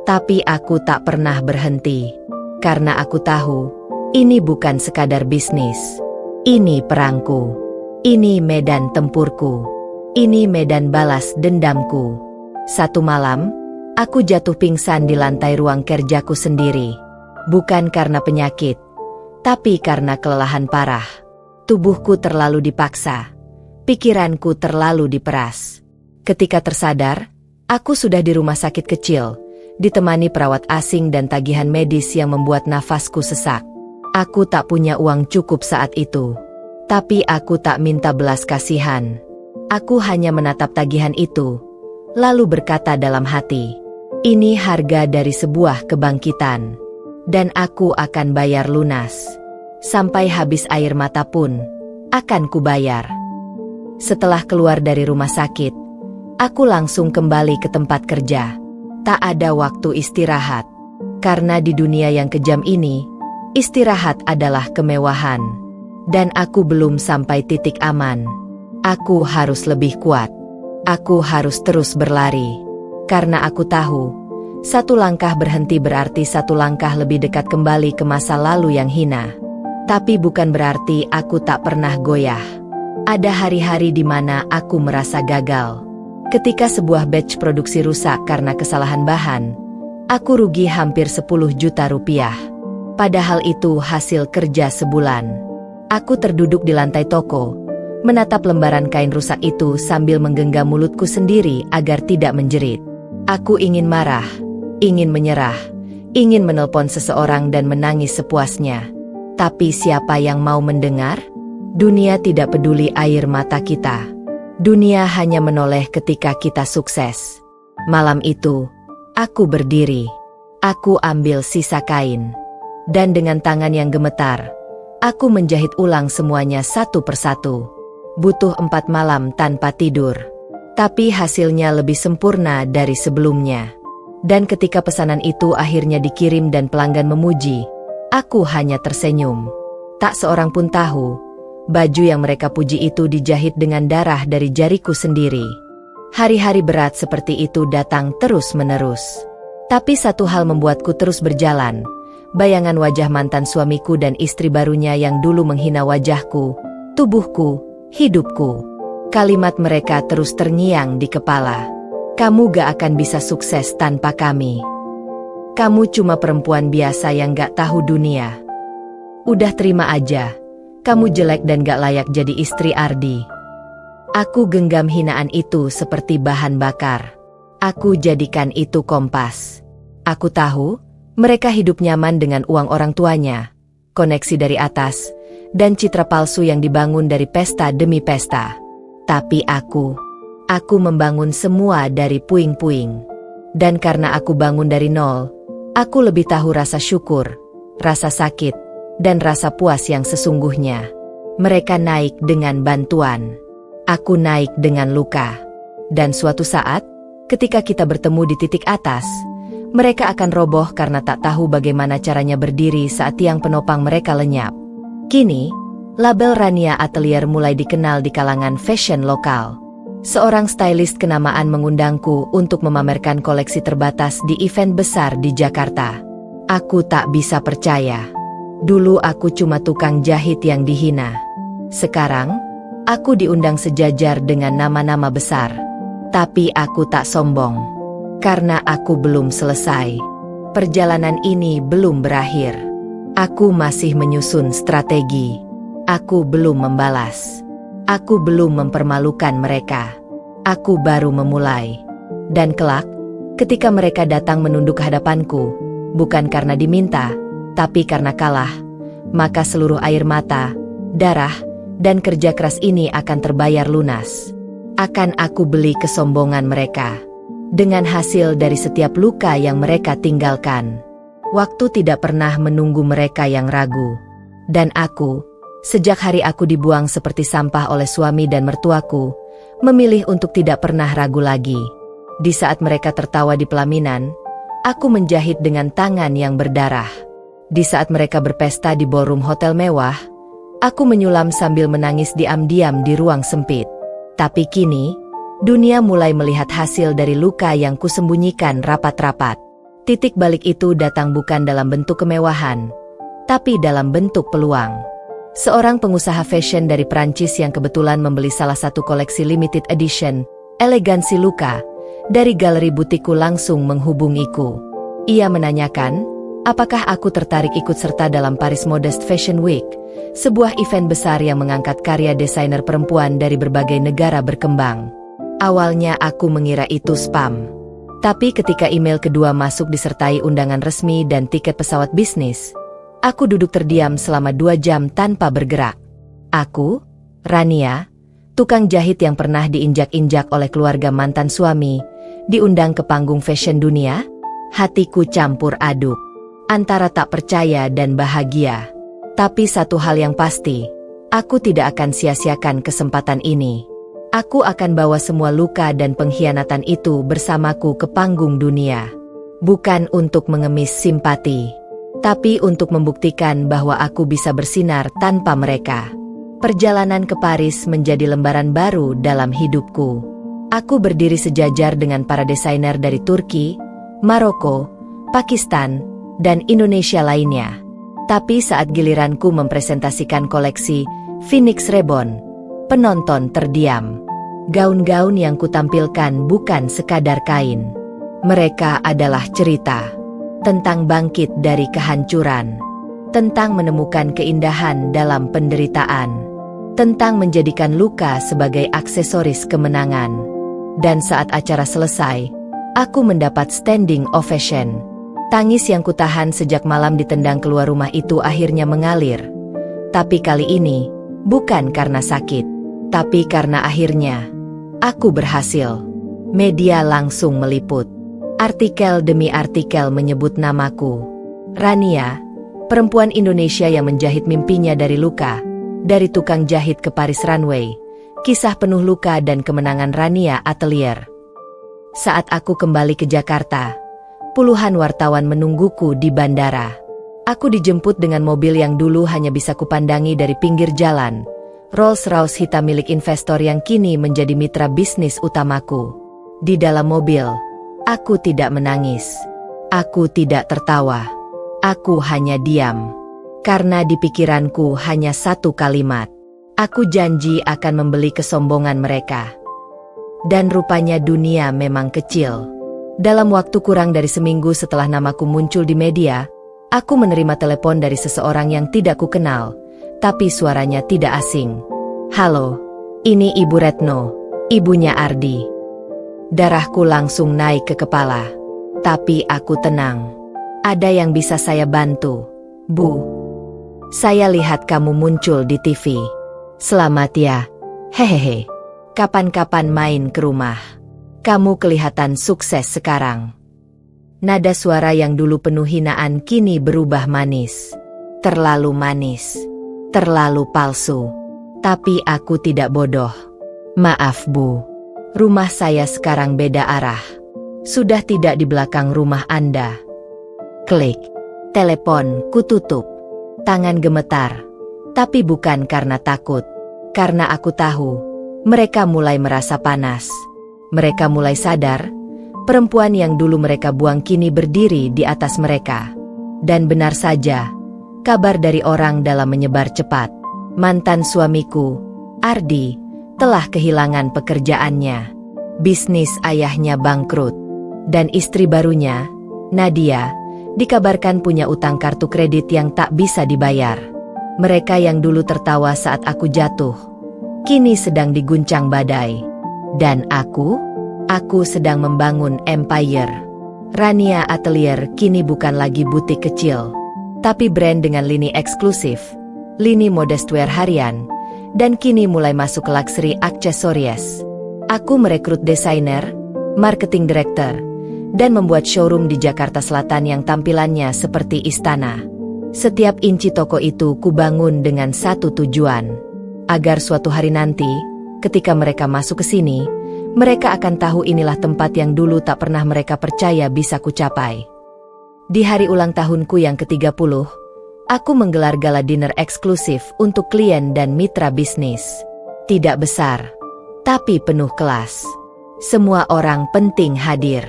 Tapi aku tak pernah berhenti. Karena aku tahu, ini bukan sekadar bisnis. Ini perangku. Ini medan tempurku. Ini medan balas dendamku. Satu malam, aku jatuh pingsan di lantai ruang kerjaku sendiri. Bukan karena penyakit, tapi karena kelelahan parah. Tubuhku terlalu dipaksa. Pikiranku terlalu diperas. Ketika tersadar, aku sudah di rumah sakit kecil, ditemani perawat asing dan tagihan medis yang membuat nafasku sesak. Aku tak punya uang cukup saat itu. Tapi aku tak minta belas kasihan. Aku hanya menatap tagihan itu, lalu berkata dalam hati, ini harga dari sebuah kebangkitan. Dan aku akan bayar lunas. Sampai habis air mata pun, akan kubayar. Setelah keluar dari rumah sakit, aku langsung kembali ke tempat kerja. Tak ada waktu istirahat. Karena di dunia yang kejam ini, istirahat adalah kemewahan. Dan aku belum sampai titik aman. Aku harus lebih kuat. Aku harus terus berlari. Karena aku tahu, satu langkah berhenti berarti satu langkah lebih dekat kembali ke masa lalu yang hina. Tapi bukan berarti aku tak pernah goyah. Ada hari-hari di mana aku merasa gagal. Ketika sebuah batch produksi rusak karena kesalahan bahan, aku rugi hampir 10 juta rupiah. Padahal itu hasil kerja sebulan. Aku terduduk di lantai toko, menatap lembaran kain rusak itu sambil menggenggam mulutku sendiri agar tidak menjerit. Aku ingin marah, ingin menyerah, ingin menelpon seseorang dan menangis sepuasnya. Tapi siapa yang mau mendengar? Dunia tidak peduli air mata kita. Dunia hanya menoleh ketika kita sukses. Malam itu, aku berdiri. Aku ambil sisa kain. Dan dengan tangan yang gemetar, aku menjahit ulang semuanya satu persatu. Butuh 4 malam tanpa tidur. Tapi hasilnya lebih sempurna dari sebelumnya. Dan ketika pesanan itu akhirnya dikirim dan pelanggan memuji, aku hanya tersenyum. Tak seorang pun tahu, baju yang mereka puji itu dijahit dengan darah dari jariku sendiri. Hari-hari berat seperti itu datang terus-menerus. Tapi satu hal membuatku terus berjalan. Bayangan wajah mantan suamiku dan istri barunya yang dulu menghina wajahku, tubuhku, hidupku. Kalimat mereka terus terngiang di kepala. Kamu gak akan bisa sukses tanpa kami. Kamu cuma perempuan biasa yang gak tahu dunia. Udah terima aja. Kamu jelek dan gak layak jadi istri Ardi. Aku genggam hinaan itu seperti bahan bakar. Aku jadikan itu kompas. Aku tahu, mereka hidup nyaman dengan uang orang tuanya, koneksi dari atas, dan citra palsu yang dibangun dari pesta demi pesta. Tapi aku membangun semua dari puing-puing. Dan karena aku bangun dari nol, aku lebih tahu rasa syukur, rasa sakit, dan rasa puas yang sesungguhnya. Mereka naik dengan bantuan. Aku naik dengan luka. Dan suatu saat, ketika kita bertemu di titik atas, mereka akan roboh karena tak tahu bagaimana caranya berdiri saat tiang penopang mereka lenyap. Kini, label Rania Atelier mulai dikenal di kalangan fashion lokal. Seorang stylist kenamaan mengundangku untuk memamerkan koleksi terbatas di event besar di Jakarta. Aku tak bisa percaya. Dulu aku cuma tukang jahit yang dihina. Sekarang, aku diundang sejajar dengan nama-nama besar. Tapi aku tak sombong. Karena aku belum selesai. Perjalanan ini belum berakhir. Aku masih menyusun strategi. Aku belum membalas. Aku belum mempermalukan mereka. Aku baru memulai. Dan kelak, ketika mereka datang menunduk ke hadapanku, bukan karena diminta, tapi karena kalah, maka seluruh air mata, darah, dan kerja keras ini akan terbayar lunas. Akan aku beli kesombongan mereka. Dengan hasil dari setiap luka yang mereka tinggalkan. Waktu tidak pernah menunggu mereka yang ragu. Dan aku, sejak hari aku dibuang seperti sampah oleh suami dan mertuaku, memilih untuk tidak pernah ragu lagi. Di saat mereka tertawa di pelaminan, aku menjahit dengan tangan yang berdarah. Di saat mereka berpesta di ballroom hotel mewah, aku menyulam sambil menangis diam-diam di ruang sempit. Tapi kini, dunia mulai melihat hasil dari luka yang kusembunyikan rapat-rapat. Titik balik itu datang bukan dalam bentuk kemewahan, tapi dalam bentuk peluang. Seorang pengusaha fashion dari Prancis yang kebetulan membeli salah satu koleksi limited edition, Elegansi Luka, dari galeri butikku langsung menghubungiku. Ia menanyakan, apakah aku tertarik ikut serta dalam Paris Modest Fashion Week, sebuah event besar yang mengangkat karya desainer perempuan dari berbagai negara berkembang. Awalnya aku mengira itu spam. Tapi ketika email kedua masuk disertai undangan resmi dan tiket pesawat bisnis, aku duduk terdiam selama 2 jam tanpa bergerak. Aku, Rania, tukang jahit yang pernah diinjak-injak oleh keluarga mantan suami, diundang ke panggung fashion dunia. Hatiku campur aduk, antara tak percaya dan bahagia. Tapi satu hal yang pasti, aku tidak akan sia-siakan kesempatan ini. Aku akan bawa semua luka dan pengkhianatan itu bersamaku ke panggung dunia. Bukan untuk mengemis simpati, tapi untuk membuktikan bahwa aku bisa bersinar tanpa mereka. Perjalanan ke Paris menjadi lembaran baru dalam hidupku. Aku berdiri sejajar dengan para desainer dari Turki, Maroko, Pakistan, dan Indonesia lainnya. Tapi saat giliranku mempresentasikan koleksi Phoenix Reborn, penonton terdiam. Gaun-gaun yang kutampilkan bukan sekadar kain. Mereka adalah cerita tentang bangkit dari kehancuran, tentang menemukan keindahan dalam penderitaan, tentang menjadikan luka sebagai aksesoris kemenangan. Dan saat acara selesai, aku mendapat standing ovation. Tangis yang kutahan sejak malam ditendang keluar rumah itu akhirnya mengalir. Tapi kali ini, bukan karena sakit, tapi karena akhirnya aku berhasil. Media langsung meliput. Artikel demi artikel menyebut namaku. Rania, perempuan Indonesia yang menjahit mimpinya dari luka, dari tukang jahit ke Paris Runway. Kisah penuh luka dan kemenangan Rania Atelier. Saat aku kembali ke Jakarta, puluhan wartawan menungguku di bandara. Aku dijemput dengan mobil yang dulu hanya bisa kupandangi dari pinggir jalan. Rolls-Royce hitam milik investor yang kini menjadi mitra bisnis utamaku. Di dalam mobil, aku tidak menangis. Aku tidak tertawa. Aku hanya diam. Karena di pikiranku hanya satu kalimat. Aku janji akan membeli kesombongan mereka. Dan rupanya dunia memang kecil. Dalam waktu kurang dari seminggu setelah namaku muncul di media, aku menerima telepon dari seseorang yang tidak kukenal, tapi suaranya tidak asing. Halo, ini Ibu Retno, ibunya Ardi. Darahku langsung naik ke kepala, tapi aku tenang. Ada yang bisa saya bantu, Bu? Saya lihat kamu muncul di TV. Selamat ya, hehehe. Kapan-kapan main ke rumah. Kamu kelihatan sukses sekarang. Nada suara yang dulu penuh hinaan kini berubah manis. Terlalu manis. Terlalu palsu. Tapi aku tidak bodoh. Maaf Bu, rumah saya sekarang beda arah. Sudah tidak di belakang rumah Anda. Klik. Telepon ku tutup. Tangan gemetar. Tapi bukan karena takut. Karena aku tahu, mereka mulai merasa panas. Mereka mulai sadar, perempuan yang dulu mereka buang kini berdiri di atas mereka. Dan benar saja, kabar dari orang dalam menyebar cepat. Mantan suamiku, Ardi, telah kehilangan pekerjaannya. Bisnis ayahnya bangkrut. Dan istri barunya, Nadia, dikabarkan punya utang kartu kredit yang tak bisa dibayar. Mereka yang dulu tertawa saat aku jatuh, kini sedang diguncang badai. Dan aku sedang membangun empire. Rania Atelier kini bukan lagi butik kecil, tapi brand dengan lini eksklusif, lini modestwear harian, dan kini mulai masuk ke luxury aksesoris. Aku merekrut desainer, marketing director, dan membuat showroom di Jakarta Selatan yang tampilannya seperti istana. Setiap inci toko itu kubangun dengan satu tujuan, agar suatu hari nanti, ketika mereka masuk ke sini, mereka akan tahu inilah tempat yang dulu tak pernah mereka percaya bisa kucapai. Di hari ulang tahunku yang ke-30, aku menggelar gala dinner eksklusif untuk klien dan mitra bisnis. Tidak besar, tapi penuh kelas. Semua orang penting hadir.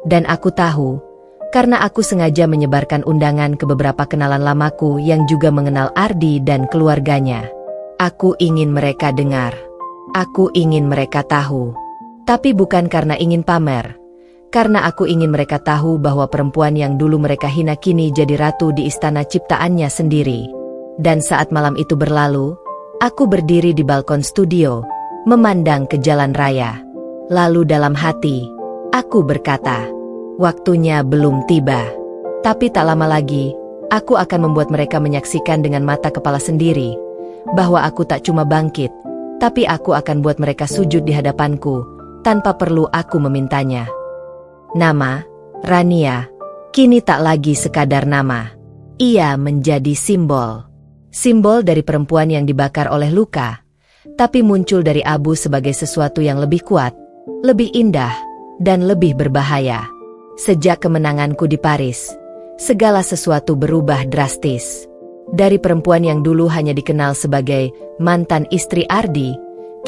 Dan aku tahu, karena aku sengaja menyebarkan undangan ke beberapa kenalan lamaku yang juga mengenal Ardi dan keluarganya. Aku ingin mereka dengar. Aku ingin mereka tahu. Tapi bukan karena ingin pamer. Karena aku ingin mereka tahu bahwa perempuan yang dulu mereka hina kini jadi ratu di istana ciptaannya sendiri. Dan saat malam itu berlalu, aku berdiri di balkon studio, memandang ke jalan raya. Lalu dalam hati, aku berkata, waktunya belum tiba. Tapi tak lama lagi, aku akan membuat mereka menyaksikan dengan mata kepala sendiri, bahwa aku tak cuma bangkit, tapi aku akan buat mereka sujud di hadapanku, tanpa perlu aku memintanya. Nama, Rania, kini tak lagi sekadar nama. Ia menjadi simbol. Simbol dari perempuan yang dibakar oleh luka, tapi muncul dari abu sebagai sesuatu yang lebih kuat, lebih indah, dan lebih berbahaya. Sejak kemenanganku di Paris, segala sesuatu berubah drastis. Dari perempuan yang dulu hanya dikenal sebagai mantan istri Ardi,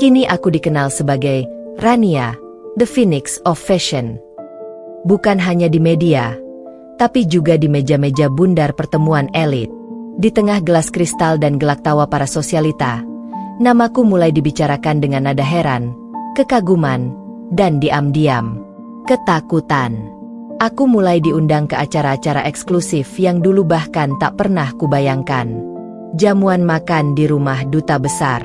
kini aku dikenal sebagai Rania, the Phoenix of Fashion. Bukan hanya di media, tapi juga di meja-meja bundar pertemuan elit. Di tengah gelas kristal dan gelak tawa para sosialita, namaku mulai dibicarakan dengan nada heran, kekaguman, dan diam-diam ketakutan. Aku mulai diundang ke acara-acara eksklusif yang dulu bahkan tak pernah kubayangkan. Jamuan makan di rumah duta besar,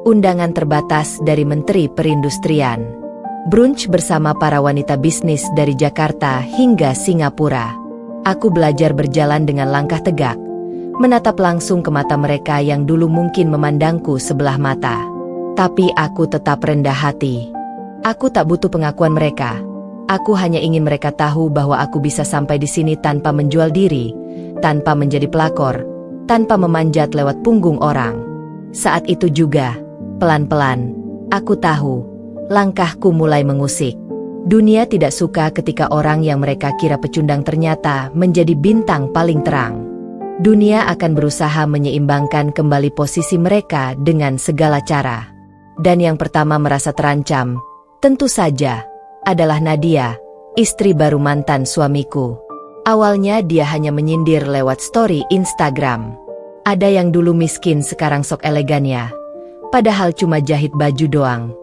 undangan terbatas dari Menteri Perindustrian, brunch bersama para wanita bisnis dari Jakarta hingga Singapura. Aku belajar berjalan dengan langkah tegak, menatap langsung ke mata mereka yang dulu mungkin memandangku sebelah mata. Tapi aku tetap rendah hati. Aku tak butuh pengakuan mereka. Aku hanya ingin mereka tahu bahwa aku bisa sampai di sini tanpa menjual diri, tanpa menjadi pelakor, tanpa memanjat lewat punggung orang. Saat itu juga, pelan-pelan, aku tahu, langkahku mulai mengusik. Dunia tidak suka ketika orang yang mereka kira pecundang ternyata menjadi bintang paling terang. Dunia akan berusaha menyeimbangkan kembali posisi mereka dengan segala cara. Dan yang pertama merasa terancam, tentu saja, adalah Nadia, istri baru mantan suamiku. Awalnya dia hanya menyindir lewat story Instagram. Ada yang dulu miskin sekarang sok elegan ya, padahal cuma jahit baju doang.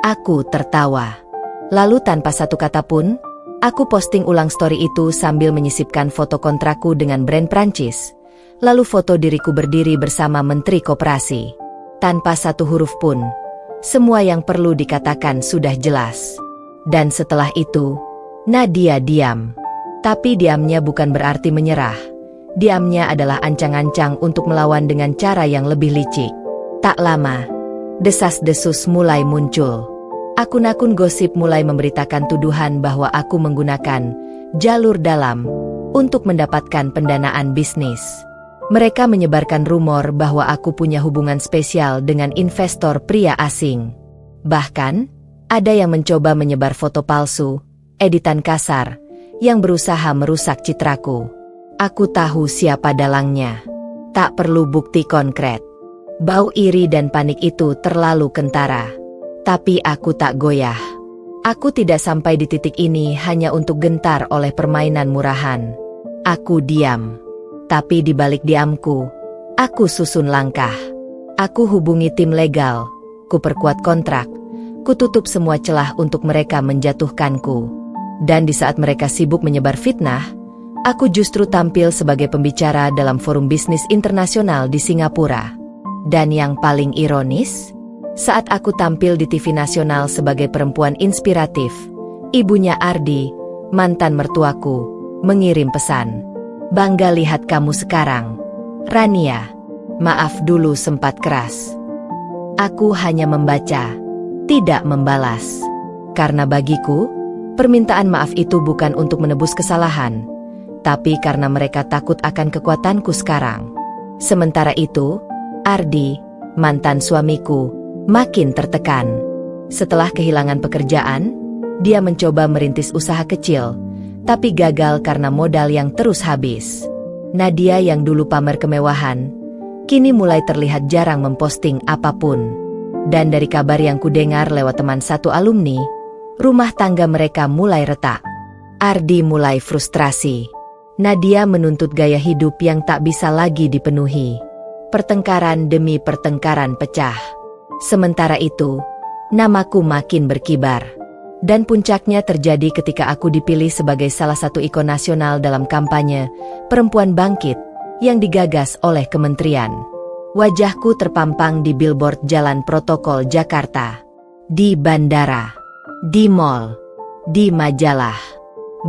Aku tertawa. Lalu tanpa satu kata pun, aku posting ulang story itu sambil menyisipkan foto kontrakku dengan brand Prancis. Lalu foto diriku berdiri bersama Menteri Koperasi. Tanpa satu huruf pun, semua yang perlu dikatakan sudah jelas. Dan setelah itu, Nadia diam. Tapi diamnya bukan berarti menyerah. Diamnya adalah ancang-ancang untuk melawan dengan cara yang lebih licik. Tak lama, desas-desus mulai muncul. Akun-akun gosip mulai memberitakan tuduhan bahwa aku menggunakan jalur dalam untuk mendapatkan pendanaan bisnis. Mereka menyebarkan rumor bahwa aku punya hubungan spesial dengan investor pria asing. Bahkan, ada yang mencoba menyebar foto palsu, editan kasar, yang berusaha merusak citraku. Aku tahu siapa dalangnya. Tak perlu bukti konkret. Bau iri dan panik itu terlalu kentara. Tapi aku tak goyah. Aku tidak sampai di titik ini hanya untuk gentar oleh permainan murahan. Aku diam. Tapi di balik diamku, aku susun langkah. Aku hubungi tim legal, ku perkuat kontrak, ku tutup semua celah untuk mereka menjatuhkanku. Dan di saat mereka sibuk menyebar fitnah, aku justru tampil sebagai pembicara dalam forum bisnis internasional di Singapura. Dan yang paling ironis, saat aku tampil di TV nasional sebagai perempuan inspiratif, ibunya Ardi, mantan mertuaku, mengirim pesan. Bangga lihat kamu sekarang, Rania. Maaf dulu sempat keras. Aku hanya membaca, tidak membalas. Karena bagiku, permintaan maaf itu bukan untuk menebus kesalahan, tapi karena mereka takut akan kekuatanku sekarang. Sementara itu, Ardi, mantan suamiku, makin tertekan. Setelah kehilangan pekerjaan, dia mencoba merintis usaha kecil, tapi gagal karena modal yang terus habis. Nadia yang dulu pamer kemewahan, kini mulai terlihat jarang memposting apapun. Dan dari kabar yang kudengar lewat teman satu alumni, rumah tangga mereka mulai retak. Ardi mulai frustrasi. Nadia menuntut gaya hidup yang tak bisa lagi dipenuhi. Pertengkaran demi pertengkaran pecah. Sementara itu, namaku makin berkibar. Dan puncaknya terjadi ketika aku dipilih sebagai salah satu ikon nasional dalam kampanye Perempuan Bangkit yang digagas oleh kementerian. Wajahku terpampang di billboard jalan protokol Jakarta, di bandara, di mall, di majalah,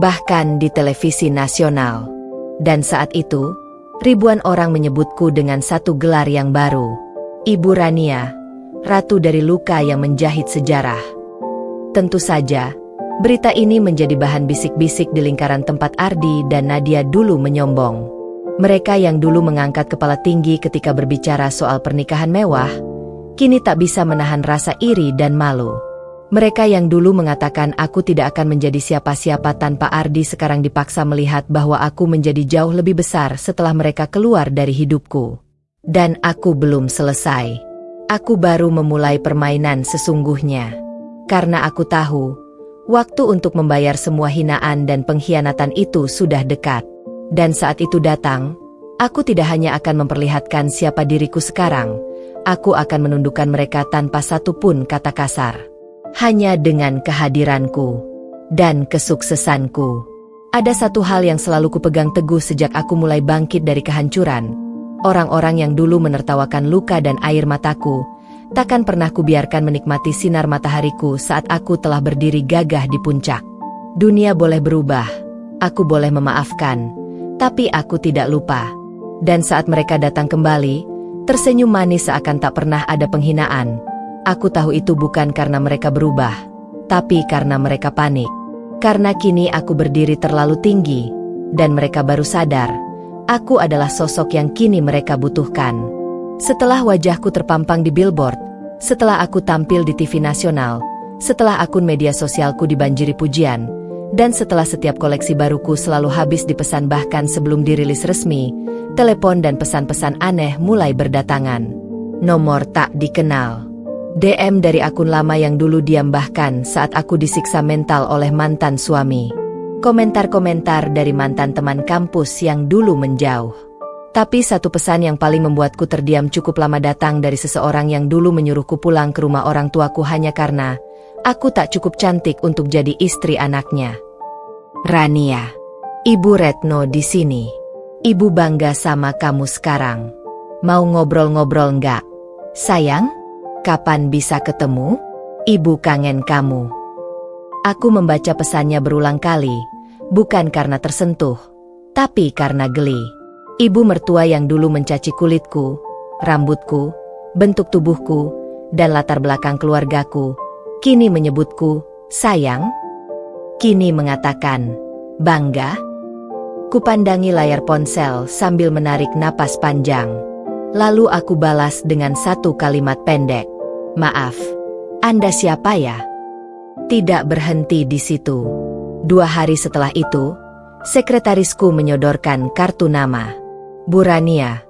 bahkan di televisi nasional. Dan saat itu, ribuan orang menyebutku dengan satu gelar yang baru, Ibu Rania, Ratu dari Luka yang menjahit sejarah. Tentu saja, berita ini menjadi bahan bisik-bisik di lingkaran tempat Ardi dan Nadia dulu menyombong. Mereka yang dulu mengangkat kepala tinggi ketika berbicara soal pernikahan mewah, kini tak bisa menahan rasa iri dan malu. Mereka yang dulu mengatakan aku tidak akan menjadi siapa-siapa tanpa Ardi sekarang dipaksa melihat bahwa aku menjadi jauh lebih besar setelah mereka keluar dari hidupku. Dan aku belum selesai. Aku baru memulai permainan sesungguhnya. Karena aku tahu, waktu untuk membayar semua hinaan dan pengkhianatan itu sudah dekat. Dan saat itu datang, aku tidak hanya akan memperlihatkan siapa diriku sekarang, aku akan menundukkan mereka tanpa satu pun kata kasar. Hanya dengan kehadiranku dan kesuksesanku. Ada satu hal yang selalu kupegang teguh sejak aku mulai bangkit dari kehancuran. Orang-orang yang dulu menertawakan luka dan air mataku, takkan pernah kubiarkan menikmati sinar matahariku saat aku telah berdiri gagah di puncak. Dunia boleh berubah, aku boleh memaafkan, tapi aku tidak lupa. Dan saat mereka datang kembali, tersenyum manis seakan tak pernah ada penghinaan. Aku tahu itu bukan karena mereka berubah, tapi karena mereka panik. Karena kini aku berdiri terlalu tinggi, dan mereka baru sadar, aku adalah sosok yang kini mereka butuhkan. Setelah wajahku terpampang di billboard, setelah aku tampil di TV nasional, setelah akun media sosialku dibanjiri pujian, dan setelah setiap koleksi baruku selalu habis dipesan bahkan sebelum dirilis resmi, telepon dan pesan-pesan aneh mulai berdatangan. Nomor tak dikenal. DM dari akun lama yang dulu diam bahkan saat aku disiksa mental oleh mantan suami. Komentar-komentar dari mantan teman kampus yang dulu menjauh. Tapi satu pesan yang paling membuatku terdiam cukup lama datang dari seseorang yang dulu menyuruhku pulang ke rumah orang tuaku hanya karena aku tak cukup cantik untuk jadi istri anaknya. Rania, Ibu Retno di sini. Ibu bangga sama kamu sekarang. Mau ngobrol-ngobrol nggak? Sayang, kapan bisa ketemu? Ibu kangen kamu. Aku membaca pesannya berulang kali, bukan karena tersentuh, tapi karena geli. Ibu mertua yang dulu mencaci kulitku, rambutku, bentuk tubuhku, dan latar belakang keluargaku, kini menyebutku, sayang. Kini mengatakan, bangga. Kupandangi layar ponsel sambil menarik napas panjang. Lalu aku balas dengan satu kalimat pendek. Maaf, Anda siapa ya? Tidak berhenti di situ. 2 hari setelah itu, sekretarisku menyodorkan kartu nama. Bu Rania,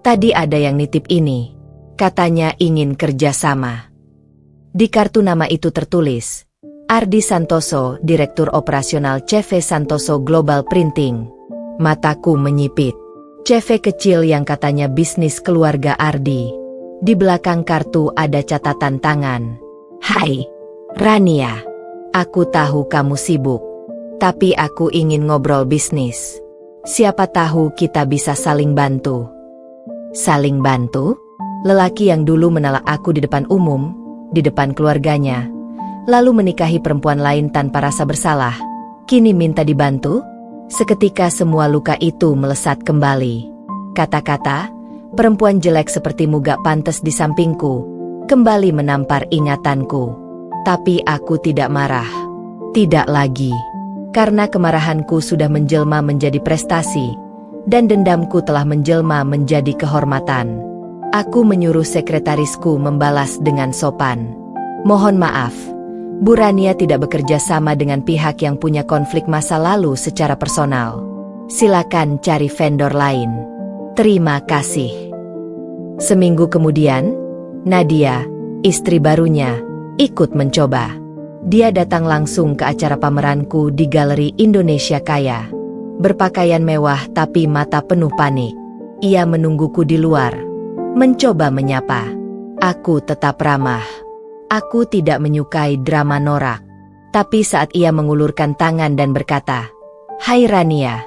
tadi ada yang nitip ini. Katanya ingin kerja sama. Di kartu nama itu tertulis, Ardi Santoso, Direktur Operasional CV Santoso Global Printing. Mataku menyipit. CV kecil yang katanya bisnis keluarga Ardi. Di belakang kartu ada catatan tangan. Hai, Rania. Aku tahu kamu sibuk. Tapi aku ingin ngobrol bisnis. Siapa tahu kita bisa saling bantu. Saling bantu? Lelaki yang dulu menolak aku di depan umum, di depan keluarganya, lalu menikahi perempuan lain tanpa rasa bersalah, kini minta dibantu? Seketika semua luka itu melesat kembali. Kata-kata, perempuan jelek sepertimu gak pantas di sampingku, kembali menampar ingatanku. Tapi aku tidak marah. Tidak lagi. Karena kemarahanku sudah menjelma menjadi prestasi, dan dendamku telah menjelma menjadi kehormatan. Aku menyuruh sekretarisku membalas dengan sopan. Mohon maaf, Bu Rania tidak bekerja sama dengan pihak yang punya konflik masa lalu secara personal. Silakan cari vendor lain. Terima kasih. Seminggu kemudian, Nadia, istri barunya, ikut mencoba. Dia datang langsung ke acara pameranku di Galeri Indonesia Kaya. Berpakaian mewah tapi mata penuh panik. Ia menungguku di luar, mencoba menyapa. Aku tetap ramah. Aku tidak menyukai drama norak. Tapi saat ia mengulurkan tangan dan berkata, "Hai Rania,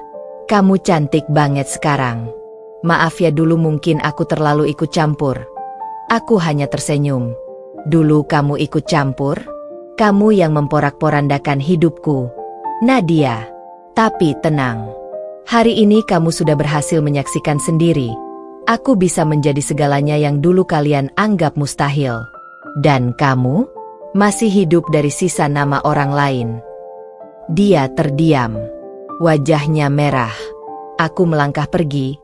kamu cantik banget sekarang." Maaf ya, dulu mungkin aku terlalu ikut campur. Aku hanya tersenyum. Dulu kamu ikut campur? Kamu yang memporak-porandakan hidupku, Nadia. Tapi tenang. Hari ini kamu sudah berhasil menyaksikan sendiri. Aku bisa menjadi segalanya yang dulu kalian anggap mustahil. Dan kamu masih hidup dari sisa nama orang lain. Dia terdiam. Wajahnya merah. Aku melangkah pergi,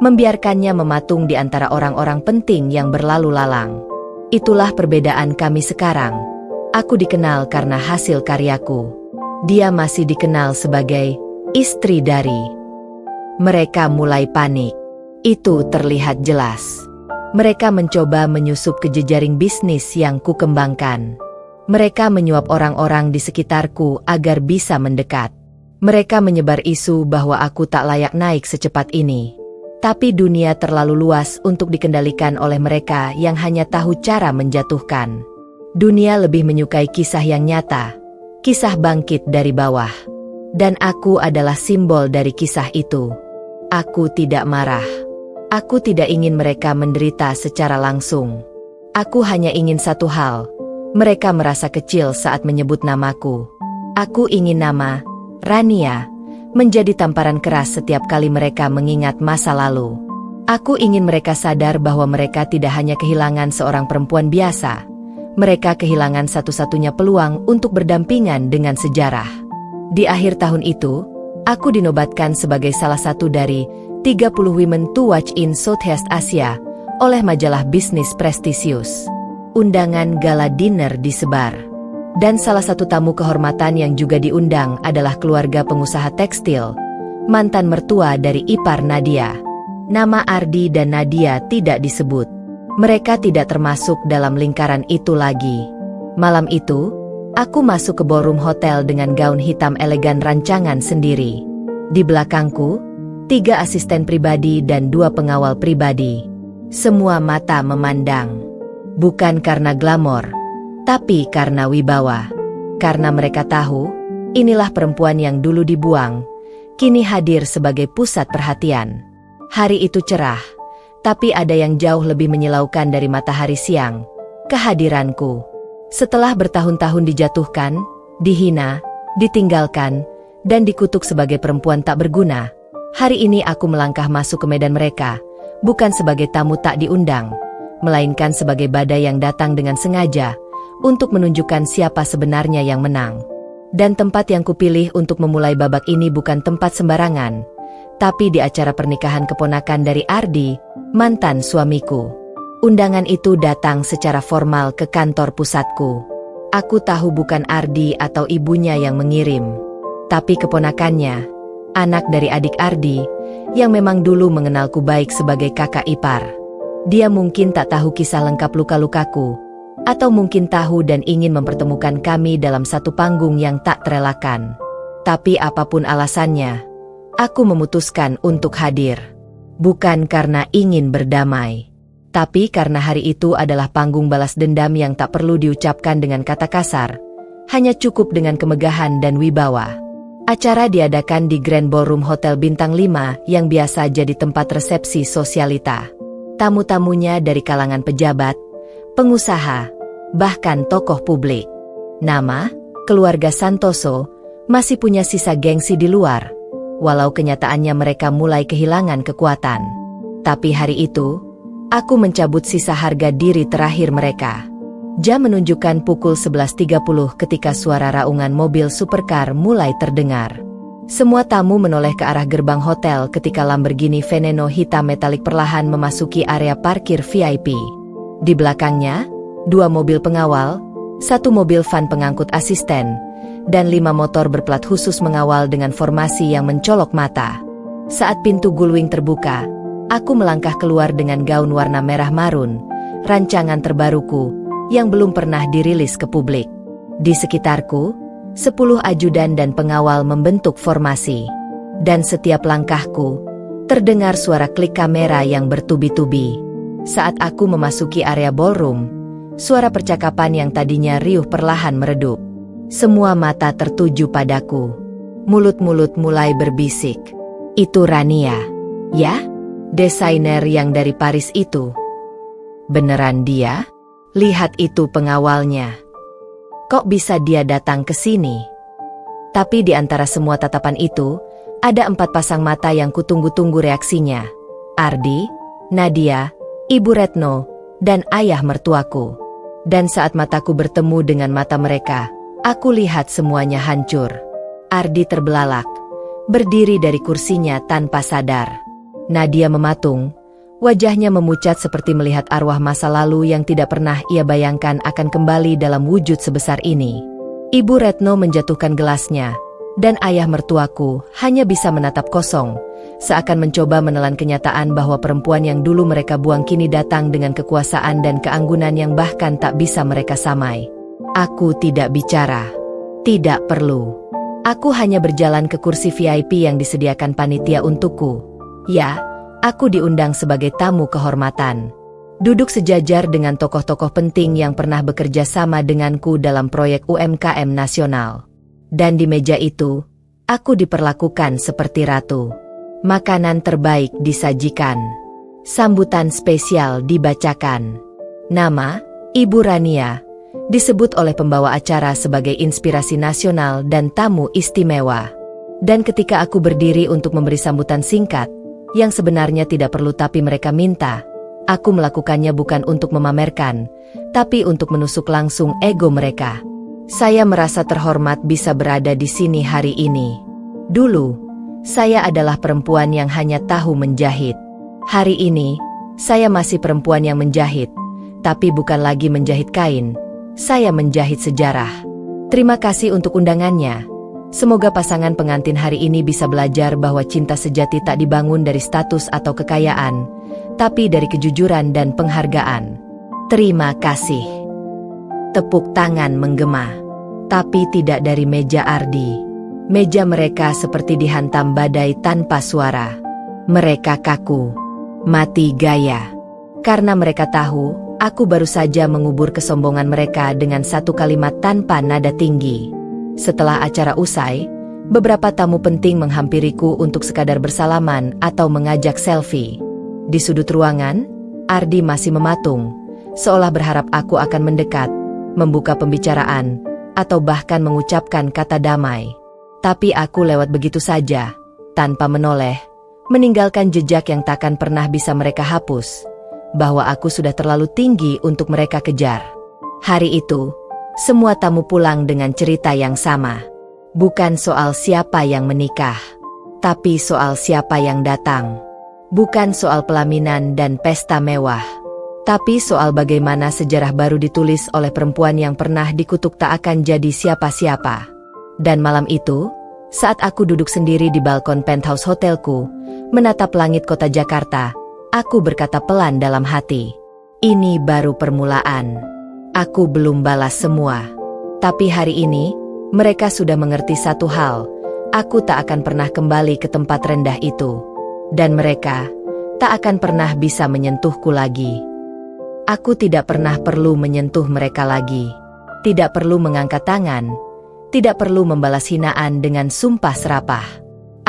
membiarkannya mematung di antara orang-orang penting yang berlalu lalang. Itulah perbedaan kami sekarang. Aku dikenal karena hasil karyaku. Dia masih dikenal sebagai istri dari. Mereka mulai panik. Itu terlihat jelas. Mereka mencoba menyusup ke jejaring bisnis yang kukembangkan. Mereka menyuap orang-orang di sekitarku agar bisa mendekat. Mereka menyebar isu bahwa aku tak layak naik secepat ini. Tapi dunia terlalu luas untuk dikendalikan oleh mereka yang hanya tahu cara menjatuhkan. Dunia lebih menyukai kisah yang nyata, kisah bangkit dari bawah. Dan aku adalah simbol dari kisah itu. Aku tidak marah. Aku tidak ingin mereka menderita secara langsung. Aku hanya ingin satu hal. Mereka merasa kecil saat menyebut namaku. Aku ingin nama, Rania, menjadi tamparan keras setiap kali mereka mengingat masa lalu. Aku ingin mereka sadar bahwa mereka tidak hanya kehilangan seorang perempuan biasa. Mereka kehilangan satu-satunya peluang untuk berdampingan dengan sejarah. Di akhir tahun itu, aku dinobatkan sebagai salah satu dari 30 Women to Watch in Southeast Asia oleh majalah bisnis prestisius. Undangan gala dinner disebar. Dan salah satu tamu kehormatan yang juga diundang adalah keluarga pengusaha tekstil, mantan mertua dari ipar Nadia. Nama Ardi dan Nadia tidak disebut. Mereka tidak termasuk dalam lingkaran itu lagi. Malam itu, aku masuk ke ballroom hotel dengan gaun hitam elegan rancangan sendiri. Di belakangku, 3 asisten pribadi dan 2 pengawal pribadi. Semua mata memandang. Bukan karena glamor, tapi karena wibawa. Karena mereka tahu, inilah perempuan yang dulu dibuang, kini hadir sebagai pusat perhatian. Hari itu cerah, tapi ada yang jauh lebih menyilaukan dari matahari siang. Kehadiranku. Setelah bertahun-tahun dijatuhkan, dihina, ditinggalkan, dan dikutuk sebagai perempuan tak berguna, hari ini aku melangkah masuk ke medan mereka, bukan sebagai tamu tak diundang, melainkan sebagai badai yang datang dengan sengaja, untuk menunjukkan siapa sebenarnya yang menang. Dan tempat yang kupilih untuk memulai babak ini bukan tempat sembarangan, tapi di acara pernikahan keponakan dari Ardi, mantan suamiku. Undangan itu datang secara formal ke kantor pusatku. Aku tahu bukan Ardi atau ibunya yang mengirim, tapi keponakannya, anak dari adik Ardi, yang memang dulu mengenalku baik sebagai kakak ipar. Dia mungkin tak tahu kisah lengkap luka-lukaku, atau mungkin tahu dan ingin mempertemukan kami dalam satu panggung yang tak terelakkan. Tapi apapun alasannya, aku memutuskan untuk hadir. Bukan karena ingin berdamai, tapi karena hari itu adalah panggung balas dendam yang tak perlu diucapkan dengan kata kasar, hanya cukup dengan kemegahan dan wibawa. Acara diadakan di Grand Ballroom Hotel Bintang 5 yang biasa jadi tempat resepsi sosialita. Tamu-tamunya dari kalangan pejabat, pengusaha, bahkan tokoh publik. Nama, keluarga Santoso, masih punya sisa gengsi di luar, walau kenyataannya mereka mulai kehilangan kekuatan. Tapi hari itu, aku mencabut sisa harga diri terakhir mereka. Jam menunjukkan pukul 11.30 ketika suara raungan mobil supercar mulai terdengar. Semua tamu menoleh ke arah gerbang hotel ketika Lamborghini Veneno hitam metalik perlahan memasuki area parkir VIP. Di belakangnya, 2 mobil pengawal, 1 mobil van pengangkut asisten, dan 5 motor berplat khusus mengawal dengan formasi yang mencolok mata. Saat pintu gullwing terbuka, aku melangkah keluar dengan gaun warna merah marun, rancangan terbaruku, yang belum pernah dirilis ke publik. Di sekitarku, 10 ajudan dan pengawal membentuk formasi. Dan setiap langkahku, terdengar suara klik kamera yang bertubi-tubi. Saat aku memasuki area ballroom, suara percakapan yang tadinya riuh perlahan meredup. Semua mata tertuju padaku. Mulut-mulut mulai berbisik. Itu Rania, ya? Desainer yang dari Paris itu. Beneran dia? Lihat itu pengawalnya. Kok bisa dia datang ke sini? Tapi di antara semua tatapan itu, ada 4 pasang mata yang kutunggu-tunggu reaksinya. Ardi, Nadia, Ibu Retno, dan ayah mertuaku. Dan saat mataku bertemu dengan mata mereka, aku lihat semuanya hancur. Ardi terbelalak, berdiri dari kursinya tanpa sadar. Nadia mematung, wajahnya memucat seperti melihat arwah masa lalu yang tidak pernah ia bayangkan akan kembali dalam wujud sebesar ini. Ibu Retno menjatuhkan gelasnya, dan ayah mertuaku hanya bisa menatap kosong, seakan mencoba menelan kenyataan bahwa perempuan yang dulu mereka buang kini datang dengan kekuasaan dan keanggunan yang bahkan tak bisa mereka samai. Aku tidak bicara. Tidak perlu. Aku hanya berjalan ke kursi VIP yang disediakan panitia untukku. Ya, aku diundang sebagai tamu kehormatan. Duduk sejajar dengan tokoh-tokoh penting yang pernah bekerja sama denganku dalam proyek UMKM nasional. Dan di meja itu, aku diperlakukan seperti ratu. Makanan terbaik disajikan. Sambutan spesial dibacakan. Nama, Ibu Rania, disebut oleh pembawa acara sebagai inspirasi nasional dan tamu istimewa. Dan ketika aku berdiri untuk memberi sambutan singkat, yang sebenarnya tidak perlu tapi mereka minta, aku melakukannya bukan untuk memamerkan, tapi untuk menusuk langsung ego mereka. Saya merasa terhormat bisa berada di sini hari ini. Dulu, saya adalah perempuan yang hanya tahu menjahit. Hari ini, saya masih perempuan yang menjahit, tapi bukan lagi menjahit kain. Saya menjahit sejarah. Terima kasih untuk undangannya. Semoga pasangan pengantin hari ini bisa belajar bahwa cinta sejati tak dibangun dari status atau kekayaan, tapi dari kejujuran dan penghargaan. Terima kasih. Tepuk tangan menggema. Tapi tidak dari meja Ardi. Meja mereka seperti dihantam badai tanpa suara. Mereka kaku. Mati gaya. Karena mereka tahu, aku baru saja mengubur kesombongan mereka dengan satu kalimat tanpa nada tinggi. Setelah acara usai, beberapa tamu penting menghampiriku untuk sekadar bersalaman atau mengajak selfie. Di sudut ruangan, Ardi masih mematung, seolah berharap aku akan mendekat, membuka pembicaraan, atau bahkan mengucapkan kata damai. Tapi aku lewat begitu saja, tanpa menoleh, meninggalkan jejak yang takkan pernah bisa mereka hapus. Bahwa aku sudah terlalu tinggi untuk mereka kejar. Hari itu, semua tamu pulang dengan cerita yang sama. Bukan soal siapa yang menikah, Tapi soal siapa yang datang. Bukan soal pelaminan dan pesta mewah. Tapi soal bagaimana sejarah baru ditulis oleh perempuan yang pernah dikutuk tak akan jadi siapa-siapa. Dan malam itu, saat aku duduk sendiri di balkon penthouse hotelku, menatap langit kota Jakarta, aku berkata pelan dalam hati. Ini baru permulaan. Aku belum balas semua. Tapi hari ini, mereka sudah mengerti satu hal. Aku tak akan pernah kembali ke tempat rendah itu. Dan mereka tak akan pernah bisa menyentuhku lagi. Aku tidak pernah perlu menyentuh mereka lagi. Tidak perlu mengangkat tangan. Tidak perlu membalas hinaan dengan sumpah serapah.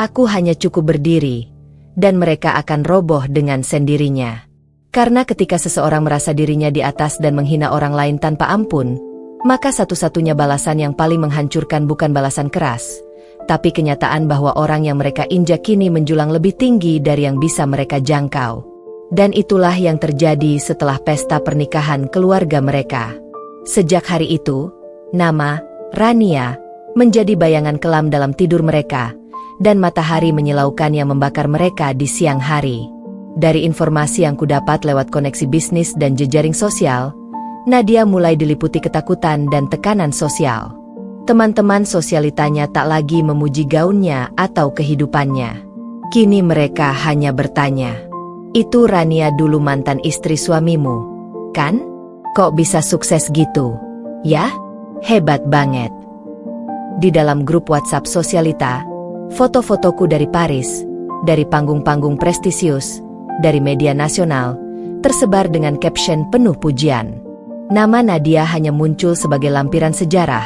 Aku hanya cukup berdiri, dan mereka akan roboh dengan sendirinya. Karena ketika seseorang merasa dirinya di atas dan menghina orang lain tanpa ampun, maka satu-satunya balasan yang paling menghancurkan bukan balasan keras, tapi kenyataan bahwa orang yang mereka injak kini menjulang lebih tinggi dari yang bisa mereka jangkau. Dan itulah yang terjadi setelah pesta pernikahan keluarga mereka. Sejak hari itu, nama Rania menjadi bayangan kelam dalam tidur mereka, dan matahari menyilaukan yang membakar mereka di siang hari. Dari informasi yang kudapat lewat koneksi bisnis dan jejaring sosial, Nadia mulai diliputi ketakutan dan tekanan sosial. Teman-teman sosialitanya tak lagi memuji gaunnya atau kehidupannya. Kini mereka hanya bertanya, "Itu Rania dulu mantan istri suamimu, kan? Kok bisa sukses gitu? Ya? Hebat banget." Di dalam grup WhatsApp sosialita, foto-fotoku dari Paris, dari panggung-panggung prestisius, dari media nasional, tersebar dengan caption penuh pujian. Nama Nadia hanya muncul sebagai lampiran sejarah,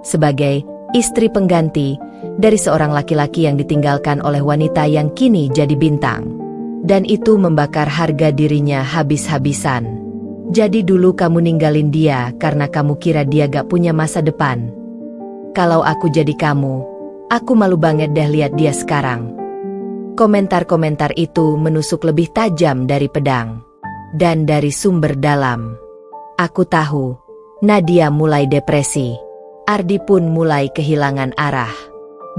sebagai istri pengganti dari seorang laki-laki yang ditinggalkan oleh wanita yang kini jadi bintang. Dan itu membakar harga dirinya habis-habisan. Jadi dulu kamu ninggalin dia karena kamu kira dia gak punya masa depan. Kalau aku jadi kamu, aku malu banget deh lihat dia sekarang. Komentar-komentar itu menusuk lebih tajam dari pedang. Dan dari sumber dalam. Aku tahu, Nadia mulai depresi. Ardi pun mulai kehilangan arah.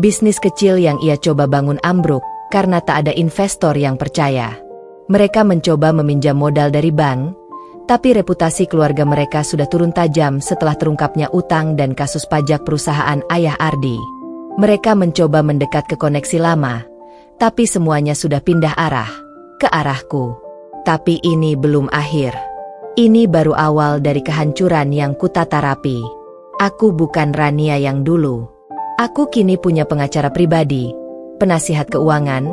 Bisnis kecil yang ia coba bangun ambruk karena tak ada investor yang percaya. Mereka mencoba meminjam modal dari bank, tapi reputasi keluarga mereka sudah turun tajam setelah terungkapnya utang dan kasus pajak perusahaan ayah Ardi. Mereka mencoba mendekat ke koneksi lama, tapi semuanya sudah pindah arah, ke arahku. Tapi ini belum akhir. Ini baru awal dari kehancuran yang kutata rapi. Aku bukan Rania yang dulu. Aku kini punya pengacara pribadi, penasihat keuangan,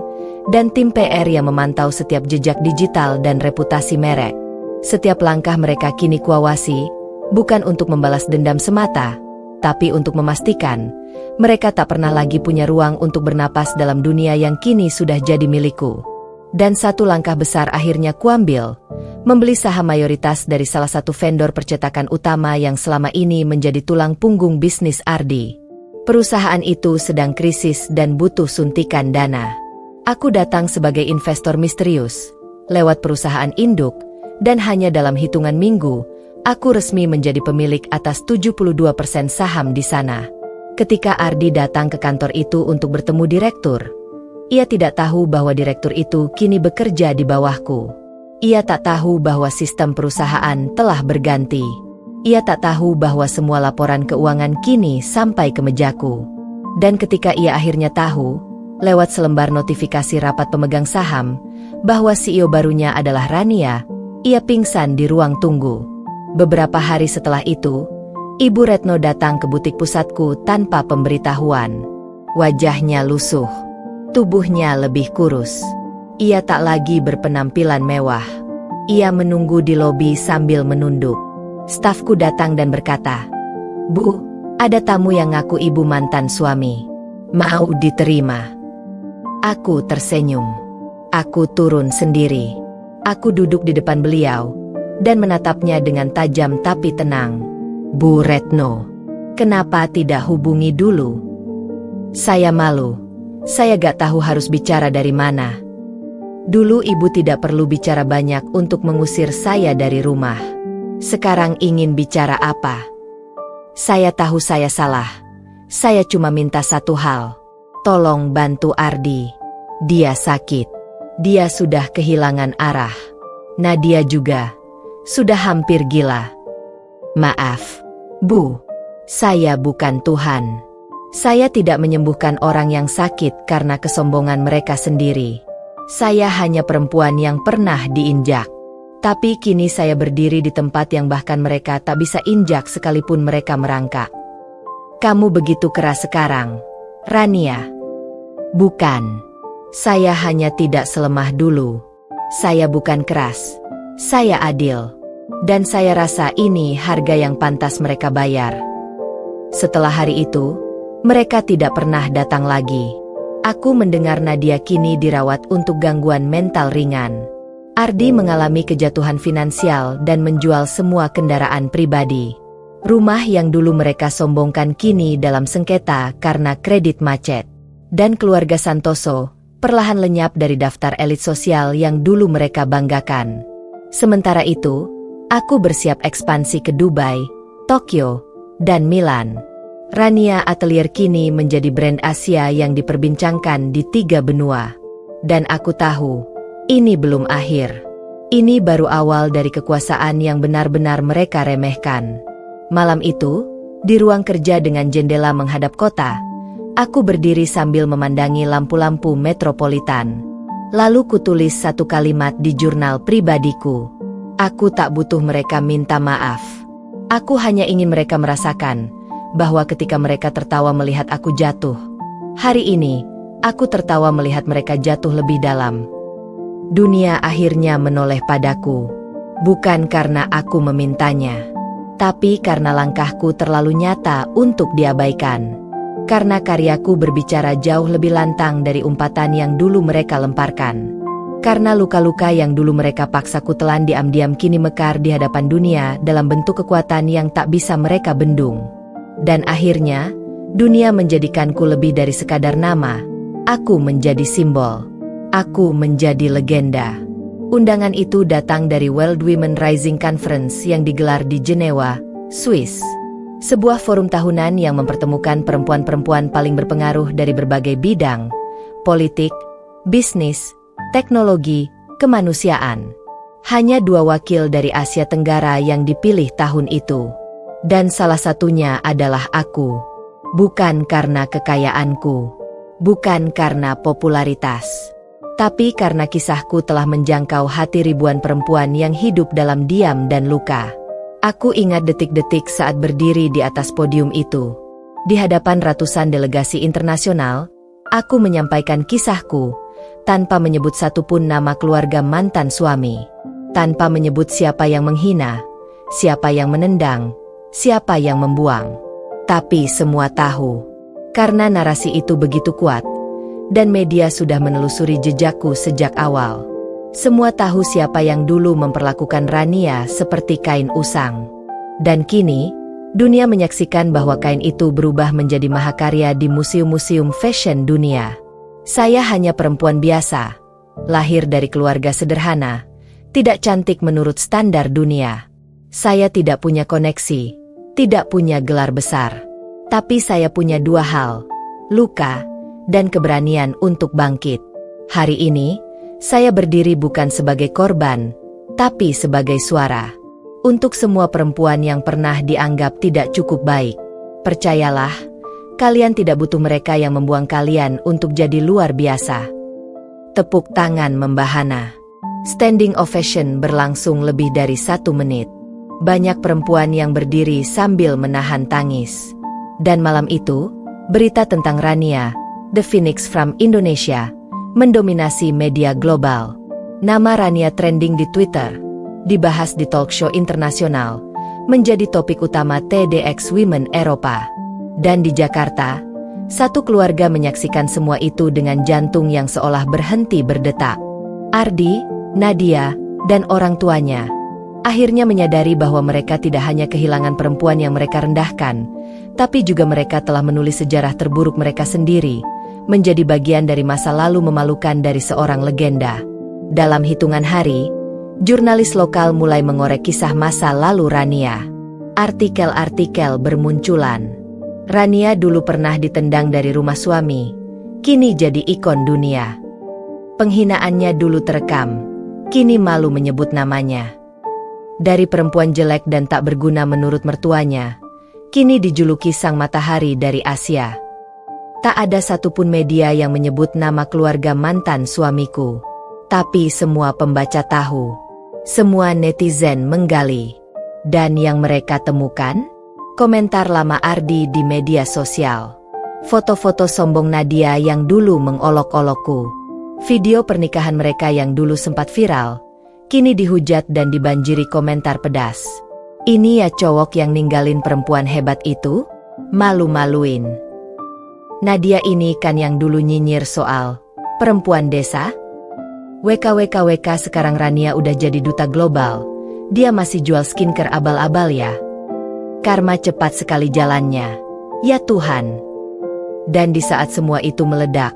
dan tim PR yang memantau setiap jejak digital dan reputasi merek. Setiap langkah mereka kini kuawasi, bukan untuk membalas dendam semata, tapi untuk memastikan mereka tak pernah lagi punya ruang untuk bernapas dalam dunia yang kini sudah jadi milikku. Dan satu langkah besar akhirnya kuambil, membeli saham mayoritas dari salah satu vendor percetakan utama yang selama ini menjadi tulang punggung bisnis Ardi. Perusahaan itu sedang krisis dan butuh suntikan dana. Aku datang sebagai investor misterius, lewat perusahaan induk, dan hanya dalam hitungan minggu, aku resmi menjadi pemilik atas 72% saham di sana. Ketika Ardi datang ke kantor itu untuk bertemu direktur, ia tidak tahu bahwa direktur itu kini bekerja di bawahku. Ia tak tahu bahwa sistem perusahaan telah berganti. Ia tak tahu bahwa semua laporan keuangan kini sampai ke mejaku. Dan ketika ia akhirnya tahu, lewat selembar notifikasi rapat pemegang saham, bahwa CEO barunya adalah Rania, ia pingsan di ruang tunggu. Beberapa hari setelah itu, Ibu Retno datang ke butik pusatku tanpa pemberitahuan. Wajahnya lusuh, tubuhnya lebih kurus. Ia tak lagi berpenampilan mewah. Ia menunggu di lobi sambil menunduk. Stafku datang dan berkata, "Bu, ada tamu yang ngaku ibu mantan suami. Mau diterima?" Aku tersenyum. Aku turun sendiri. Aku duduk di depan beliau, dan menatapnya dengan tajam tapi tenang. "Bu Retno, kenapa tidak hubungi dulu?" Saya malu. Saya gak tahu harus bicara dari mana. Dulu ibu tidak perlu bicara banyak untuk mengusir saya dari rumah. Sekarang ingin bicara apa? Saya tahu saya salah. Saya cuma minta satu hal. Tolong bantu Ardi. Dia sakit. Dia sudah kehilangan arah. Nadia juga. Sudah hampir gila. Maaf, Bu. Saya bukan Tuhan. Saya tidak menyembuhkan orang yang sakit karena kesombongan mereka sendiri. Saya hanya perempuan yang pernah diinjak. Tapi kini saya berdiri di tempat yang bahkan mereka tak bisa injak sekalipun mereka merangkak. Kamu begitu keras sekarang, Rania. Bukan. Saya hanya tidak selemah dulu. Saya bukan keras. Saya adil. Dan saya rasa ini harga yang pantas mereka bayar. Setelah hari itu, mereka tidak pernah datang lagi. Aku mendengar Nadia kini dirawat untuk gangguan mental ringan. Ardi mengalami kejatuhan finansial dan menjual semua kendaraan pribadi. Rumah yang dulu mereka sombongkan kini dalam sengketa karena kredit macet. Dan keluarga Santoso perlahan lenyap dari daftar elit sosial yang dulu mereka banggakan. Sementara itu, aku bersiap ekspansi ke Dubai, Tokyo, dan Milan. Rania Atelier kini menjadi brand Asia yang diperbincangkan di 3 benua. Dan aku tahu, ini belum akhir. Ini baru awal dari kekuasaan yang benar-benar mereka remehkan. Malam itu, di ruang kerja dengan jendela menghadap kota, aku berdiri sambil memandangi lampu-lampu metropolitan. Lalu kutulis satu kalimat di jurnal pribadiku. Aku tak butuh mereka minta maaf. Aku hanya ingin mereka merasakan bahwa ketika mereka tertawa melihat aku jatuh, hari ini, aku tertawa melihat mereka jatuh lebih dalam. Dunia akhirnya menoleh padaku, bukan karena aku memintanya, tapi karena langkahku terlalu nyata untuk diabaikan. Karena karyaku berbicara jauh lebih lantang dari umpatan yang dulu mereka lemparkan. Karena luka-luka yang dulu mereka paksa kutelan diam-diam kini mekar di hadapan dunia dalam bentuk kekuatan yang tak bisa mereka bendung. Dan akhirnya, dunia menjadikanku lebih dari sekadar nama. Aku menjadi simbol. Aku menjadi legenda. Undangan itu datang dari World Women Rising Conference yang digelar di Jenewa, Swiss. Sebuah forum tahunan yang mempertemukan perempuan-perempuan paling berpengaruh dari berbagai bidang, politik, bisnis, teknologi, kemanusiaan. Hanya 2 wakil dari Asia Tenggara yang dipilih tahun itu. Dan salah satunya adalah aku. Bukan karena kekayaanku. Bukan karena popularitas. Tapi karena kisahku telah menjangkau hati ribuan perempuan yang hidup dalam diam dan luka. Aku ingat detik-detik saat berdiri di atas podium itu. Di hadapan ratusan delegasi internasional, aku menyampaikan kisahku, tanpa menyebut satupun nama keluarga mantan suami. Tanpa menyebut siapa yang menghina, siapa yang menendang, siapa yang membuang. Tapi semua tahu, karena narasi itu begitu kuat, dan media sudah menelusuri jejakku sejak awal. Semua tahu siapa yang dulu memperlakukan Rania seperti kain usang. Dan kini, dunia menyaksikan bahwa kain itu berubah menjadi mahakarya di museum-museum fashion dunia. Saya hanya perempuan biasa, lahir dari keluarga sederhana, tidak cantik menurut standar dunia. Saya tidak punya koneksi, tidak punya gelar besar. Tapi saya punya 2 hal, luka, dan keberanian untuk bangkit. Hari ini, saya berdiri bukan sebagai korban, tapi sebagai suara. Untuk semua perempuan yang pernah dianggap tidak cukup baik. Percayalah, kalian tidak butuh mereka yang membuang kalian untuk jadi luar biasa. Tepuk tangan membahana. Standing ovation berlangsung lebih dari 1 menit. Banyak perempuan yang berdiri sambil menahan tangis. Dan malam itu, berita tentang Rania, The Phoenix from Indonesia, mendominasi media global. Nama Rania trending di Twitter, dibahas di talk show internasional, menjadi topik utama TEDx Women Eropa. Dan di Jakarta, satu keluarga menyaksikan semua itu dengan jantung yang seolah berhenti berdetak. Ardi, Nadia, dan orang tuanya akhirnya menyadari bahwa mereka tidak hanya kehilangan perempuan yang mereka rendahkan, tapi juga mereka telah menulis sejarah terburuk mereka sendiri, menjadi bagian dari masa lalu memalukan dari seorang legenda. Dalam hitungan hari, jurnalis lokal mulai mengorek kisah masa lalu Rania. Artikel-artikel bermunculan. Rania dulu pernah ditendang dari rumah suami, kini jadi ikon dunia. Penghinaannya dulu terekam, kini malu menyebut namanya. Dari perempuan jelek dan tak berguna menurut mertuanya, kini dijuluki sang matahari dari Asia. Tak ada satupun media yang menyebut nama keluarga mantan suamiku. Tapi semua pembaca tahu, semua netizen menggali. Dan yang mereka temukan? Komentar lama Ardi di media sosial. Foto-foto sombong Nadia yang dulu mengolok-olokku. Video pernikahan mereka yang dulu sempat viral, kini dihujat dan dibanjiri komentar pedas. Ini ya cowok yang ninggalin perempuan hebat itu? Malu-maluin. Nadia ini kan yang dulu nyinyir soal perempuan desa? WKWKWK sekarang Rania udah jadi duta global. Dia masih jual skincare abal-abal ya. Karma cepat sekali jalannya. Ya Tuhan. Dan di saat semua itu meledak,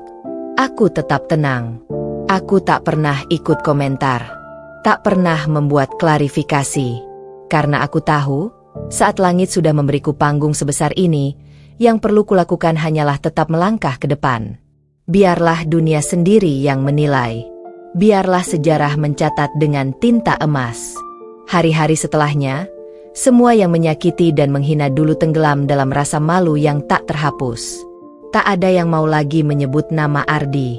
aku tetap tenang. Aku tak pernah ikut komentar. Tak pernah membuat klarifikasi. Karena aku tahu, saat langit sudah memberiku panggung sebesar ini, yang perlu kulakukan hanyalah tetap melangkah ke depan. Biarlah dunia sendiri yang menilai. Biarlah sejarah mencatat dengan tinta emas. Hari-hari setelahnya, semua yang menyakiti dan menghina dulu tenggelam dalam rasa malu yang tak terhapus. Tak ada yang mau lagi menyebut nama Ardi.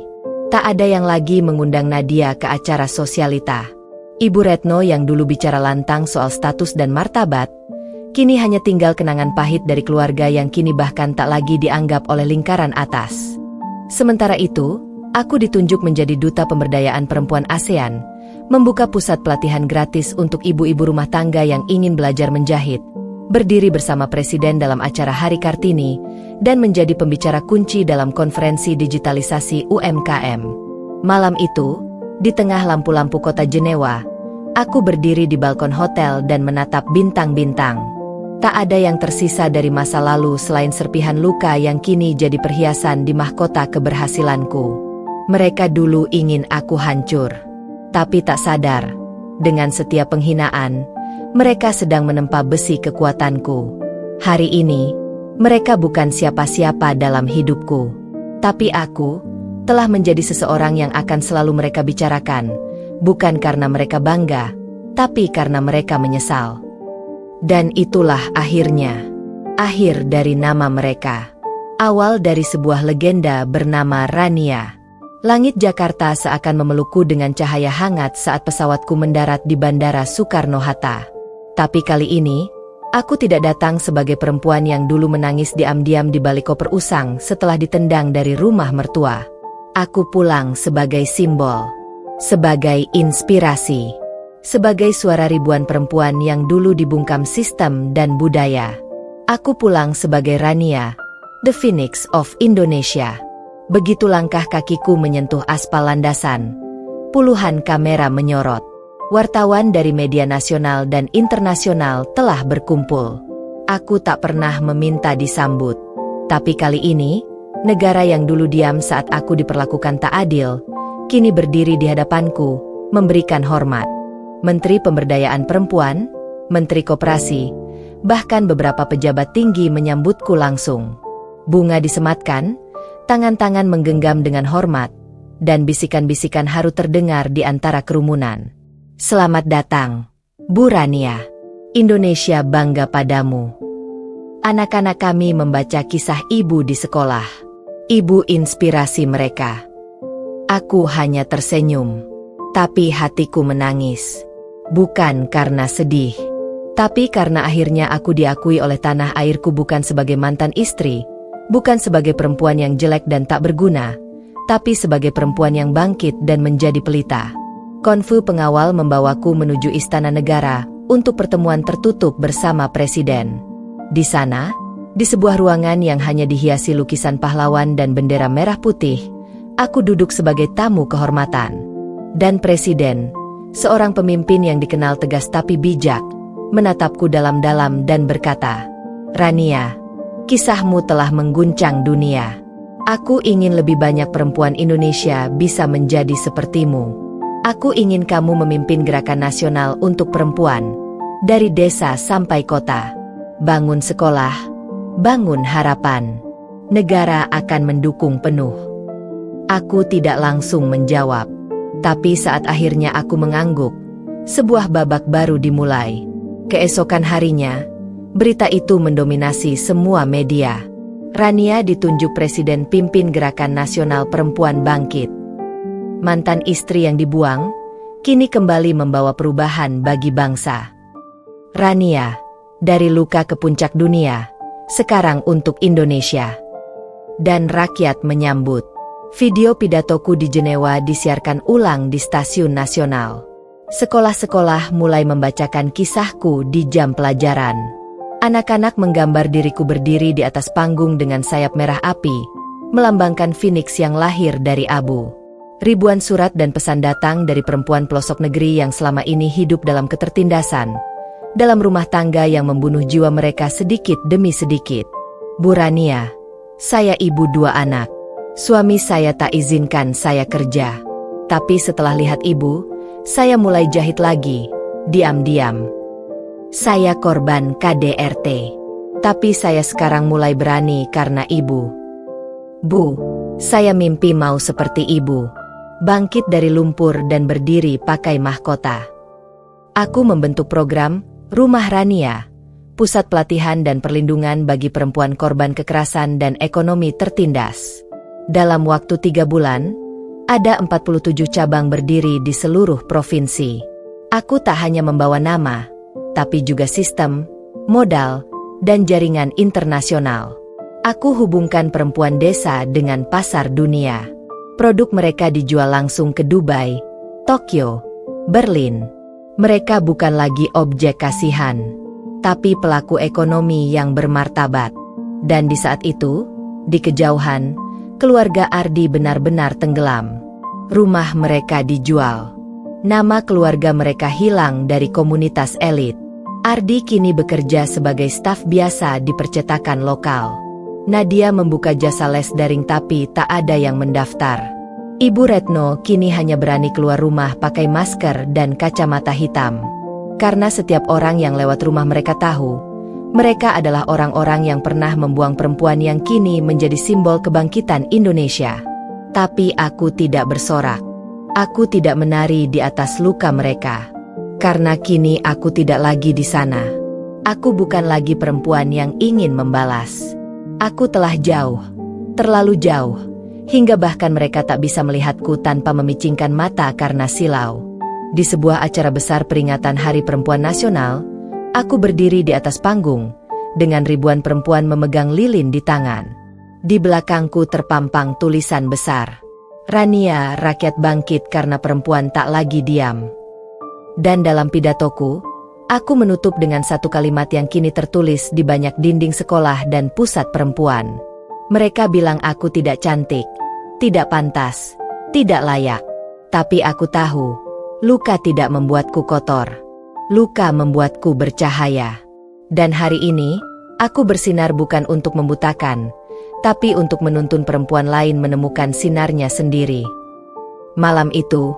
Tak ada yang lagi mengundang Nadia ke acara sosialita. Ibu Retno yang dulu bicara lantang soal status dan martabat, kini hanya tinggal kenangan pahit dari keluarga yang kini bahkan tak lagi dianggap oleh lingkaran atas. Sementara itu, aku ditunjuk menjadi duta pemberdayaan perempuan ASEAN, membuka pusat pelatihan gratis untuk ibu-ibu rumah tangga yang ingin belajar menjahit, berdiri bersama Presiden dalam acara Hari Kartini, dan menjadi pembicara kunci dalam konferensi digitalisasi UMKM. Malam itu, di tengah lampu-lampu kota Jenewa, aku berdiri di balkon hotel dan menatap bintang-bintang. Tak ada yang tersisa dari masa lalu selain serpihan luka yang kini jadi perhiasan di mahkota keberhasilanku. Mereka dulu ingin aku hancur. Tapi tak sadar, dengan setiap penghinaan, mereka sedang menempa besi kekuatanku. Hari ini, mereka bukan siapa-siapa dalam hidupku. Tapi aku telah menjadi seseorang yang akan selalu mereka bicarakan, bukan karena mereka bangga, tapi karena mereka menyesal. Dan itulah akhirnya. Akhir dari nama mereka. Awal dari sebuah legenda bernama Rania. Langit Jakarta seakan memelukku dengan cahaya hangat saat pesawatku mendarat di Bandara Soekarno-Hatta. Tapi kali ini, aku tidak datang sebagai perempuan yang dulu menangis diam-diam di balik koper usang setelah ditendang dari rumah mertua. Aku pulang sebagai simbol, sebagai inspirasi, sebagai suara ribuan perempuan yang dulu dibungkam sistem dan budaya. Aku pulang sebagai Rania, the Phoenix of Indonesia. Begitu langkah kakiku menyentuh aspal landasan, puluhan kamera menyorot. Wartawan dari media nasional dan internasional telah berkumpul. Aku tak pernah meminta disambut. Tapi kali ini, negara yang dulu diam saat aku diperlakukan tak adil, kini berdiri di hadapanku, memberikan hormat. Menteri Pemberdayaan Perempuan, Menteri Koperasi, bahkan beberapa pejabat tinggi menyambutku langsung. Bunga disematkan, tangan-tangan menggenggam dengan hormat, dan bisikan-bisikan haru terdengar di antara kerumunan. Selamat datang, Bu Rania. Indonesia bangga padamu. Anak-anak kami membaca kisah ibu di sekolah. Ibu inspirasi mereka. Aku hanya tersenyum. Tapi hatiku menangis. Bukan karena sedih. Tapi karena akhirnya aku diakui oleh tanah airku bukan sebagai mantan istri, bukan sebagai perempuan yang jelek dan tak berguna, tapi sebagai perempuan yang bangkit dan menjadi pelita. Konvu pengawal membawaku menuju Istana Negara untuk pertemuan tertutup bersama Presiden. Di sana, di sebuah ruangan yang hanya dihiasi lukisan pahlawan dan bendera merah putih, aku duduk sebagai tamu kehormatan. Dan Presiden, seorang pemimpin yang dikenal tegas tapi bijak, menatapku dalam-dalam dan berkata, "Rania, kisahmu telah mengguncang dunia. Aku ingin lebih banyak perempuan Indonesia bisa menjadi sepertimu. Aku ingin kamu memimpin gerakan nasional untuk perempuan, dari desa sampai kota. Bangun sekolah, bangun harapan. Negara akan mendukung penuh. Aku tidak langsung menjawab. Tapi saat akhirnya aku mengangguk, sebuah babak baru dimulai. Keesokan harinya, berita itu mendominasi semua media. Rania ditunjuk presiden pimpin Gerakan Nasional Perempuan Bangkit. Mantan istri yang dibuang, kini kembali membawa perubahan bagi bangsa. Rania, dari luka ke puncak dunia, sekarang untuk Indonesia. Dan rakyat menyambut. Video pidatoku di Jenewa disiarkan ulang di stasiun nasional. Sekolah-sekolah mulai membacakan kisahku di jam pelajaran. Anak-anak menggambar diriku berdiri di atas panggung dengan sayap merah api, melambangkan Phoenix yang lahir dari abu. Ribuan surat dan pesan datang dari perempuan pelosok negeri yang selama ini hidup dalam ketertindasan, dalam rumah tangga yang membunuh jiwa mereka sedikit demi sedikit. Bu Rania, saya ibu 2 anak. Suami saya tak izinkan saya kerja. Tapi setelah lihat ibu, saya mulai jahit lagi, diam-diam. Saya korban KDRT. Tapi saya sekarang mulai berani karena ibu. Bu, saya mimpi mau seperti ibu. Bangkit dari lumpur dan berdiri pakai mahkota. Aku membentuk program Rumah Rania, pusat pelatihan dan perlindungan bagi perempuan korban kekerasan dan ekonomi tertindas. Dalam waktu 3 bulan, ada 47 cabang berdiri di seluruh provinsi. Aku tak hanya membawa nama, tapi juga sistem, modal, dan jaringan internasional. Aku hubungkan perempuan desa dengan pasar dunia. Produk mereka dijual langsung ke Dubai, Tokyo, Berlin. Mereka bukan lagi objek kasihan, tapi pelaku ekonomi yang bermartabat. Dan di saat itu, di kejauhan, keluarga Ardi benar-benar tenggelam. Rumah mereka dijual. Nama keluarga mereka hilang dari komunitas elit. Ardi kini bekerja sebagai staf biasa di percetakan lokal. Nadia membuka jasa les daring tapi tak ada yang mendaftar. Ibu Retno kini hanya berani keluar rumah pakai masker dan kacamata hitam. Karena setiap orang yang lewat rumah mereka tahu, mereka adalah orang-orang yang pernah membuang perempuan yang kini menjadi simbol kebangkitan Indonesia. Tapi aku tidak bersorak. Aku tidak menari di atas luka mereka. Karena kini aku tidak lagi di sana. Aku bukan lagi perempuan yang ingin membalas. Aku telah jauh, terlalu jauh, hingga bahkan mereka tak bisa melihatku tanpa memicingkan mata karena silau. Di sebuah acara besar peringatan Hari Perempuan Nasional, aku berdiri di atas panggung, dengan ribuan perempuan memegang lilin di tangan. Di belakangku terpampang tulisan besar, Rania, rakyat bangkit karena perempuan tak lagi diam. Dan dalam pidatoku, aku menutup dengan satu kalimat yang kini tertulis di banyak dinding sekolah dan pusat perempuan. Mereka bilang aku tidak cantik, tidak pantas, tidak layak. Tapi aku tahu, luka tidak membuatku kotor. Luka membuatku bercahaya. Dan hari ini, aku bersinar bukan untuk membutakan, tapi untuk menuntun perempuan lain menemukan sinarnya sendiri. Malam itu,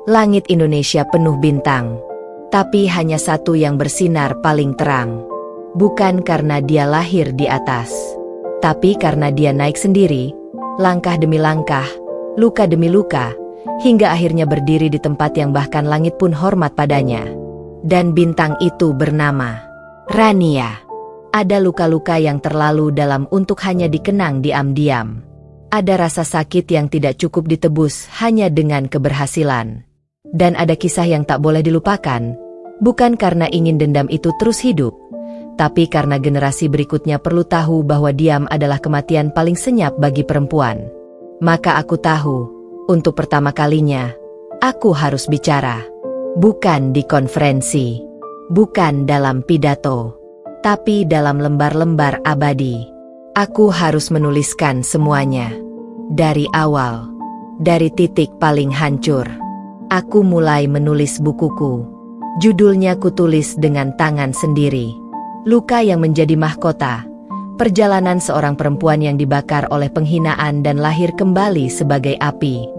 langit Indonesia penuh bintang. Tapi hanya satu yang bersinar paling terang. Bukan karena dia lahir di atas, tapi karena dia naik sendiri, langkah demi langkah, luka demi luka, hingga akhirnya berdiri di tempat yang bahkan langit pun hormat padanya. Dan bintang itu bernama Rania. Ada luka-luka yang terlalu dalam untuk hanya dikenang diam-diam. Ada rasa sakit yang tidak cukup ditebus hanya dengan keberhasilan. Dan ada kisah yang tak boleh dilupakan, bukan karena ingin dendam itu terus hidup, tapi karena generasi berikutnya perlu tahu bahwa diam adalah kematian paling senyap bagi perempuan. Maka aku tahu, untuk pertama kalinya, aku harus bicara. Bukan di konferensi, bukan dalam pidato, tapi dalam lembar-lembar abadi. Aku harus menuliskan semuanya. Dari awal, dari titik paling hancur. Aku mulai menulis bukuku. Judulnya kutulis dengan tangan sendiri. Luka yang menjadi mahkota. Perjalanan seorang perempuan yang dibakar oleh penghinaan dan lahir kembali sebagai api.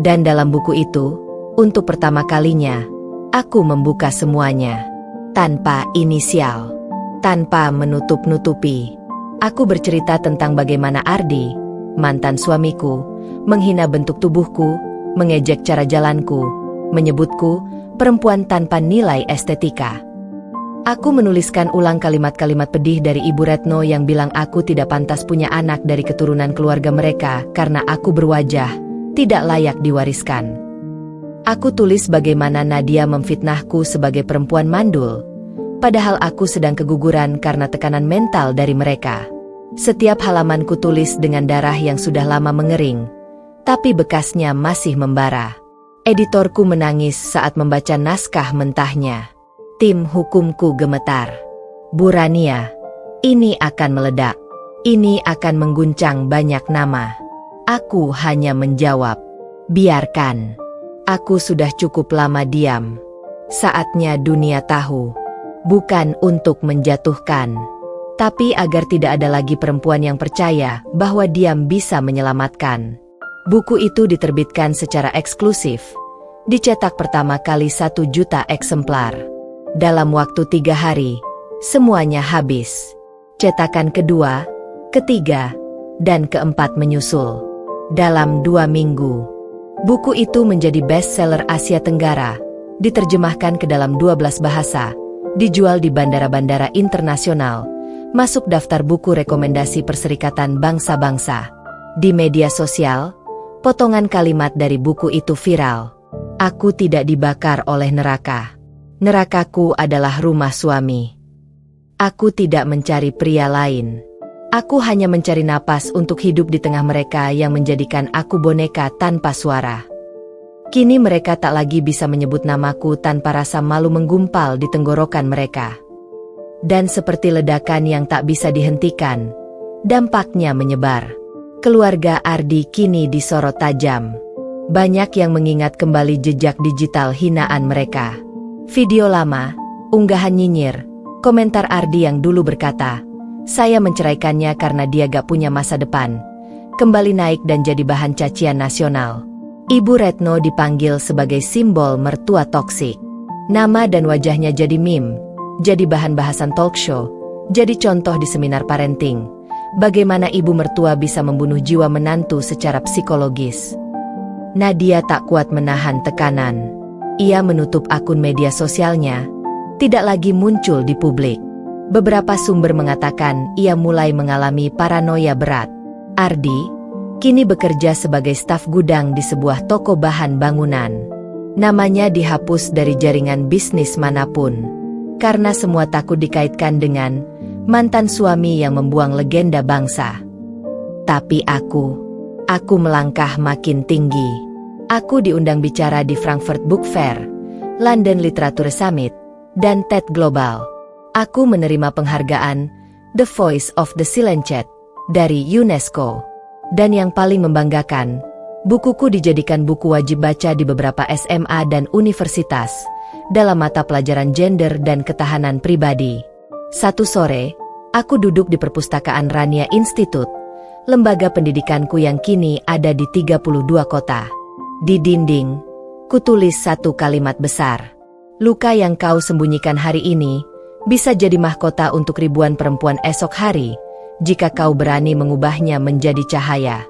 Dan dalam buku itu, untuk pertama kalinya, aku membuka semuanya. Tanpa inisial. Tanpa menutup-nutupi. Aku bercerita tentang bagaimana Ardi, mantan suamiku, menghina bentuk tubuhku, mengejek cara jalanku, menyebutku perempuan tanpa nilai estetika. Aku menuliskan ulang kalimat-kalimat pedih dari Ibu Retno yang bilang aku tidak pantas punya anak dari keturunan keluarga mereka karena aku berwajah tidak layak diwariskan. Aku tulis bagaimana Nadia memfitnahku sebagai perempuan mandul, padahal aku sedang keguguran karena tekanan mental dari mereka. Setiap halamanku tulis dengan darah yang sudah lama mengering, tapi bekasnya masih membara. Editorku menangis saat membaca naskah mentahnya. Tim hukumku gemetar. Bu Rania, ini akan meledak. Ini akan mengguncang banyak nama. Aku hanya menjawab, biarkan. Aku sudah cukup lama diam. Saatnya dunia tahu. Bukan untuk menjatuhkan, tapi agar tidak ada lagi perempuan yang percaya bahwa diam bisa menyelamatkan. Buku itu diterbitkan secara eksklusif. Dicetak pertama kali 1 juta eksemplar. Dalam waktu 3 hari, semuanya habis. Cetakan kedua, ketiga, dan keempat menyusul. Dalam 2 minggu, buku itu menjadi bestseller Asia Tenggara, diterjemahkan ke dalam 12 bahasa, dijual di bandara-bandara internasional, masuk daftar buku rekomendasi Perserikatan Bangsa-Bangsa. Di media sosial, potongan kalimat dari buku itu viral. Aku tidak dibakar oleh neraka. Nerakaku adalah rumah suami. Aku tidak mencari pria lain. Aku hanya mencari napas untuk hidup di tengah mereka yang menjadikan aku boneka tanpa suara. Kini mereka tak lagi bisa menyebut namaku tanpa rasa malu menggumpal di tenggorokan mereka. Dan seperti ledakan yang tak bisa dihentikan, dampaknya menyebar. Keluarga Ardi kini disorot tajam. Banyak yang mengingat kembali jejak digital hinaan mereka. Video lama, unggahan nyinyir, komentar Ardi yang dulu berkata, "Saya menceraikannya karena dia gak punya masa depan," kembali naik dan jadi bahan cacian nasional. Ibu Retno dipanggil sebagai simbol mertua toksik. Nama dan wajahnya jadi meme, jadi bahan bahasan talk show, jadi contoh di seminar parenting. Bagaimana ibu mertua bisa membunuh jiwa menantu secara psikologis. Nadia tak kuat menahan tekanan. Ia menutup akun media sosialnya, tidak lagi muncul di publik. Beberapa sumber mengatakan ia mulai mengalami paranoia berat. Ardi kini bekerja sebagai staf gudang di sebuah toko bahan bangunan. Namanya dihapus dari jaringan bisnis manapun, karena semua takut dikaitkan dengan mantan suami yang membuang legenda bangsa. Tapi aku melangkah makin tinggi. Aku diundang bicara di Frankfurt Book Fair, London Literature Summit, dan TED Global. Aku menerima penghargaan The Voice of the Silenced dari UNESCO. Dan yang paling membanggakan, bukuku dijadikan buku wajib baca di beberapa SMA dan universitas, dalam mata pelajaran gender dan ketahanan pribadi. Satu sore, aku duduk di perpustakaan Rania Institute, lembaga pendidikanku yang kini ada di 32 kota. Di dinding, kutulis satu kalimat besar. Luka yang kau sembunyikan hari ini, bisa jadi mahkota untuk ribuan perempuan esok hari, jika kau berani mengubahnya menjadi cahaya.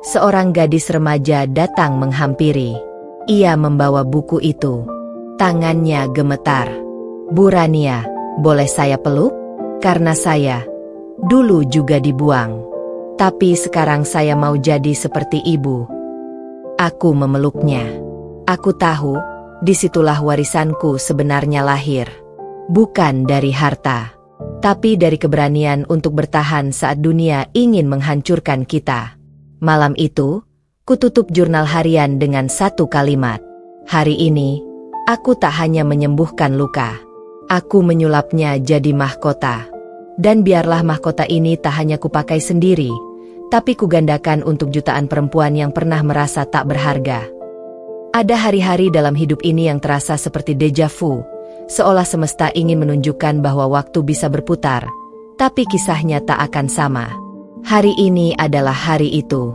Seorang gadis remaja datang menghampiri. Ia membawa buku itu. Tangannya gemetar. Bu Rania, boleh saya peluk? Karena saya dulu juga dibuang. Tapi sekarang saya mau jadi seperti ibu. Aku memeluknya. Aku tahu, disitulah warisanku sebenarnya lahir. Bukan dari harta, tapi dari keberanian untuk bertahan saat dunia ingin menghancurkan kita. Malam itu, kututup jurnal harian dengan satu kalimat. Hari ini, aku tak hanya menyembuhkan luka. Aku menyulapnya jadi mahkota. Dan biarlah mahkota ini tak hanya kupakai sendiri, tapi kugandakan untuk jutaan perempuan yang pernah merasa tak berharga. Ada hari-hari dalam hidup ini yang terasa seperti deja vu, seolah semesta ingin menunjukkan bahwa waktu bisa berputar, tapi kisahnya tak akan sama. Hari ini adalah hari itu.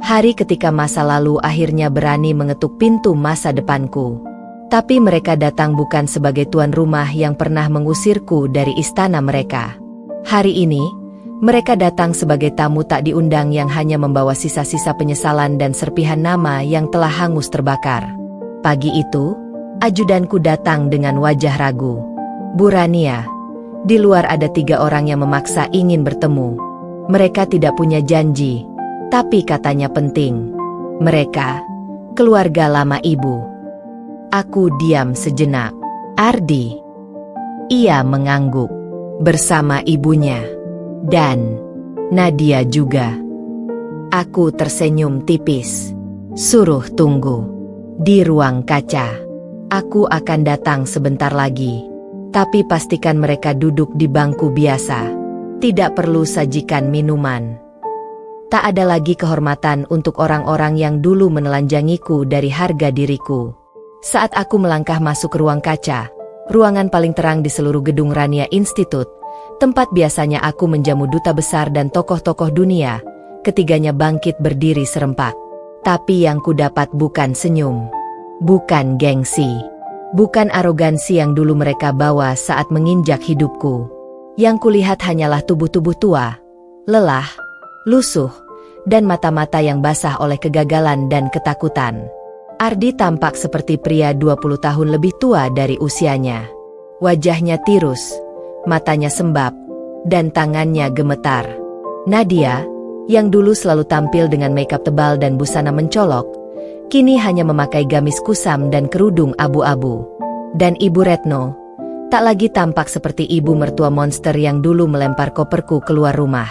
Hari ketika masa lalu akhirnya berani mengetuk pintu masa depanku. Tapi mereka datang bukan sebagai tuan rumah yang pernah mengusirku dari istana mereka. Hari ini, Mereka datang sebagai tamu tak diundang yang hanya membawa sisa-sisa penyesalan dan serpihan nama yang telah hangus terbakar. Pagi itu, ajudanku datang dengan wajah ragu. "Bu Rania, di luar ada 3 orang yang memaksa ingin bertemu. Mereka tidak punya janji, tapi katanya penting. Mereka, keluarga lama ibu." Aku diam sejenak. "Ardi?" Ia mengangguk. "Bersama ibunya. Dan Nadia juga." Aku tersenyum tipis. "Suruh tunggu di ruang kaca. Aku akan datang sebentar lagi. Tapi pastikan mereka duduk di bangku biasa. Tidak perlu sajikan minuman." Tak ada lagi kehormatan untuk orang-orang yang dulu menelanjangiku dari harga diriku. Saat aku melangkah masuk ke ruang kaca, ruangan paling terang di seluruh gedung Rania Institute, tempat biasanya aku menjamu duta besar dan tokoh-tokoh dunia, ketiganya bangkit berdiri serempak. Tapi yang kudapat bukan senyum, bukan gengsi, bukan arogansi yang dulu mereka bawa saat menginjak hidupku. Yang kulihat hanyalah tubuh-tubuh tua, lelah, lusuh, dan mata-mata yang basah oleh kegagalan dan ketakutan. Ardi tampak seperti pria 20 tahun lebih tua dari usianya. Wajahnya tirus, matanya sembab, dan tangannya gemetar. Nadia, yang dulu selalu tampil dengan makeup tebal dan busana mencolok, kini hanya memakai gamis kusam dan kerudung abu-abu. Dan Ibu Retno, tak lagi tampak seperti ibu mertua monster yang dulu melempar koperku keluar rumah.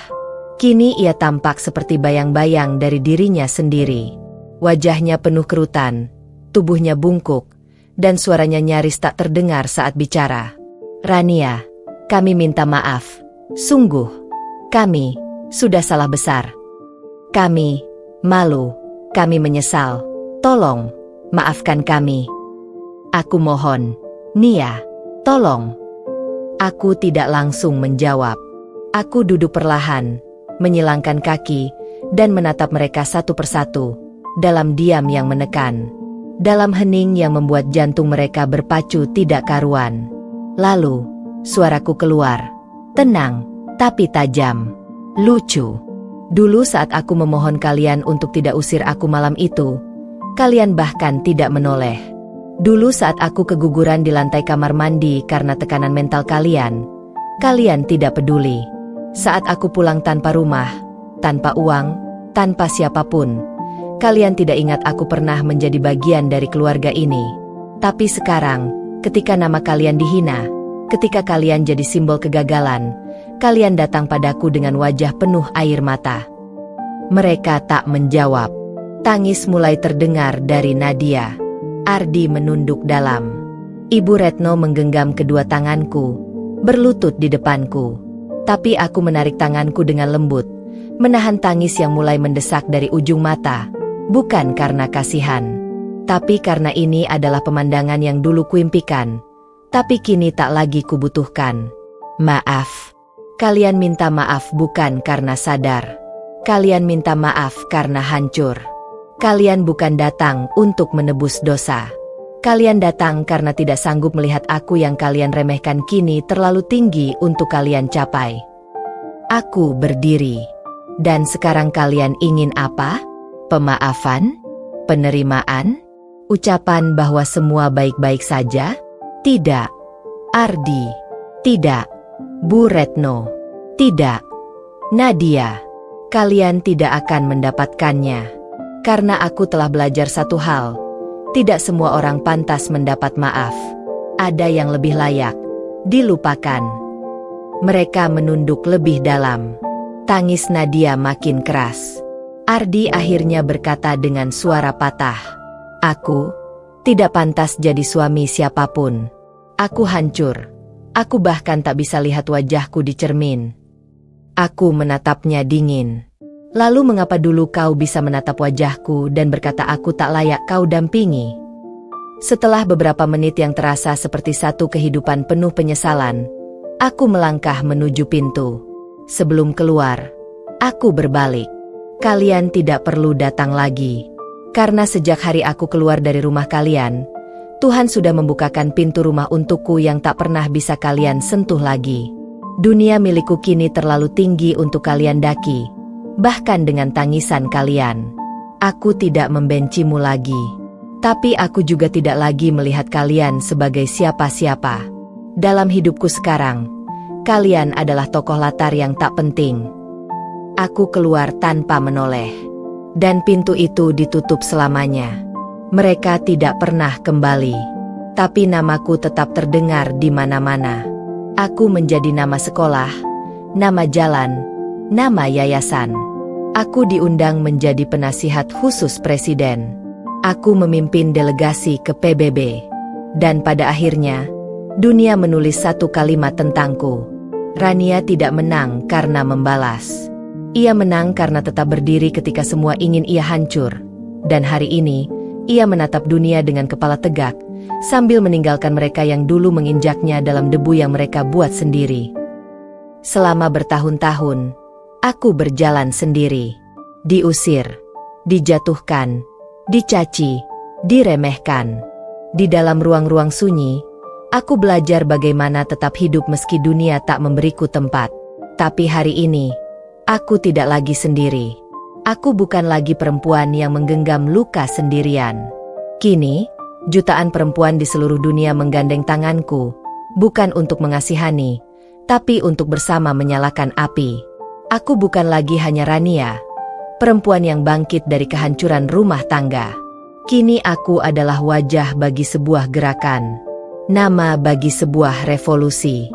Kini ia tampak seperti bayang-bayang dari dirinya sendiri. Wajahnya penuh kerutan, tubuhnya bungkuk, dan suaranya nyaris tak terdengar saat bicara. "Rania, kami minta maaf. Sungguh, kami sudah salah besar. Kami malu, kami menyesal. Tolong, maafkan kami. Aku mohon, Nia, tolong." Aku tidak langsung menjawab. Aku duduk perlahan, menyilangkan kaki, dan menatap mereka satu persatu, dalam diam yang menekan, dalam hening yang membuat jantung mereka berpacu tidak karuan. Lalu, suaraku keluar, tenang, tapi tajam. "Lucu. Dulu saat aku memohon kalian untuk tidak usir aku malam itu, kalian bahkan tidak menoleh. Dulu saat aku keguguran di lantai kamar mandi karena tekanan mental kalian tidak peduli. Saat aku pulang tanpa rumah, tanpa uang, tanpa siapapun, kalian tidak ingat aku pernah menjadi bagian dari keluarga ini. Tapi sekarang, ketika nama kalian dihina, ketika kalian jadi simbol kegagalan, kalian datang padaku dengan wajah penuh air mata." Mereka tak menjawab. Tangis mulai terdengar dari Nadia. Ardi menunduk dalam. Ibu Retno menggenggam kedua tanganku, berlutut di depanku. Tapi aku menarik tanganku dengan lembut, menahan tangis yang mulai mendesak dari ujung mata, bukan karena kasihan, tapi karena ini adalah pemandangan yang dulu kuimpikan, tapi kini tak lagi kubutuhkan. "Maaf. Kalian minta maaf bukan karena sadar. Kalian minta maaf karena hancur. Kalian bukan datang untuk menebus dosa. Kalian datang karena tidak sanggup melihat aku yang kalian remehkan kini terlalu tinggi untuk kalian capai." Aku berdiri. "Dan sekarang kalian ingin apa? Pemaafan? Penerimaan? Ucapan bahwa semua baik-baik saja? Tidak. Ardi. Tidak. Bu Retno. Tidak. Nadia. Kalian tidak akan mendapatkannya. Karena aku telah belajar satu hal. Tidak semua orang pantas mendapat maaf. Ada yang lebih layak dilupakan." Mereka menunduk lebih dalam. Tangis Nadia makin keras. Ardi akhirnya berkata dengan suara patah, "Aku tidak pantas jadi suami siapapun. Aku hancur. Aku bahkan tak bisa lihat wajahku di cermin." Aku menatapnya dingin. "Lalu mengapa dulu kau bisa menatap wajahku dan berkata aku tak layak kau dampingi?" Setelah beberapa menit yang terasa seperti satu kehidupan penuh penyesalan, aku melangkah menuju pintu. Sebelum keluar, aku berbalik. "Kalian tidak perlu datang lagi. Karena sejak hari aku keluar dari rumah kalian, Tuhan sudah membukakan pintu rumah untukku yang tak pernah bisa kalian sentuh lagi. Dunia milikku kini terlalu tinggi untuk kalian daki, bahkan dengan tangisan kalian. Aku tidak membencimu lagi. Tapi aku juga tidak lagi melihat kalian sebagai siapa-siapa. Dalam hidupku sekarang, kalian adalah tokoh latar yang tak penting. Aku keluar tanpa menoleh. Dan pintu itu ditutup selamanya. Mereka tidak pernah kembali. Tapi namaku tetap terdengar di mana-mana. Aku menjadi nama sekolah, nama jalan, nama yayasan. Aku diundang menjadi penasihat khusus presiden. Aku memimpin delegasi ke PBB. Dan pada akhirnya, dunia menulis satu kalimat tentangku. Rania tidak menang karena membalas. Ia menang karena tetap berdiri ketika semua ingin ia hancur. Dan hari ini, ia menatap dunia dengan kepala tegak, sambil meninggalkan mereka yang dulu menginjaknya dalam debu yang mereka buat sendiri. Selama bertahun-tahun, aku berjalan sendiri. Diusir, dijatuhkan, dicaci, diremehkan. Di dalam ruang-ruang sunyi, aku belajar bagaimana tetap hidup meski dunia tak memberiku tempat. Tapi hari ini, aku tidak lagi sendiri. Aku bukan lagi perempuan yang menggenggam luka sendirian. Kini, jutaan perempuan di seluruh dunia menggandeng tanganku, bukan untuk mengasihani, tapi untuk bersama menyalakan api. Aku bukan lagi hanya Rania, perempuan yang bangkit dari kehancuran rumah tangga. Kini aku adalah wajah bagi sebuah gerakan, nama bagi sebuah revolusi,